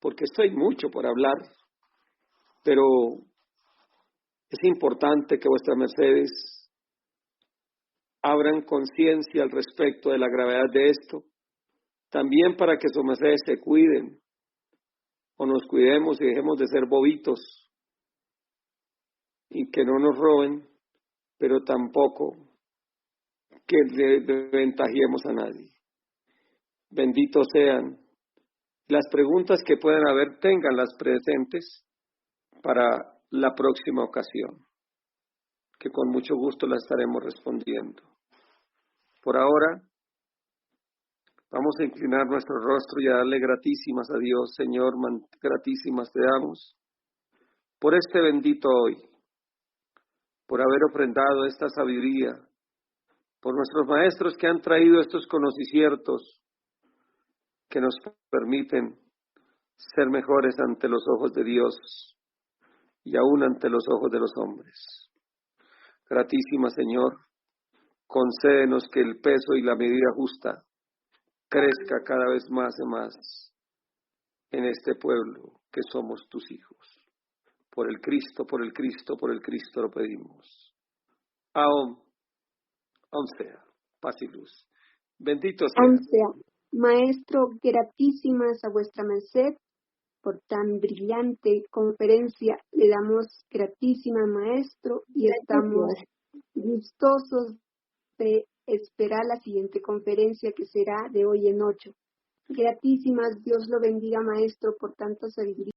porque esto hay mucho por hablar, pero es importante que vuestras mercedes abran conciencia al respecto de la gravedad de esto, también para que sus mercedes se cuiden, o nos cuidemos y dejemos de ser bobitos, y que no nos roben pero tampoco que desventajemos a nadie. Benditos sean. Las preguntas que puedan haber, ténganlas presentes para la próxima ocasión, que con mucho gusto las estaremos respondiendo. Por ahora, vamos a inclinar nuestro rostro y a darle gratísimas a Dios. Señor, gratísimas te damos por este bendito hoy, por haber ofrendado esta sabiduría, por nuestros maestros que han traído estos conocimientos que nos permiten ser mejores ante los ojos de Dios y aún ante los ojos de los hombres. Gratísima Señor, concédenos que el peso y la medida justa crezca cada vez más y más en este pueblo que somos tus hijos. Por el Cristo, por el Cristo, por el Cristo lo pedimos. Aún sea, paz y luz. Bendito sea. Aún sea. Maestro, gratísimas a vuestra merced por tan brillante conferencia. Le damos gratísima, maestro, y estamos gustosos de esperar la siguiente conferencia que será de hoy en 8. Gratísimas, Dios lo bendiga, maestro, por tanta sabiduría.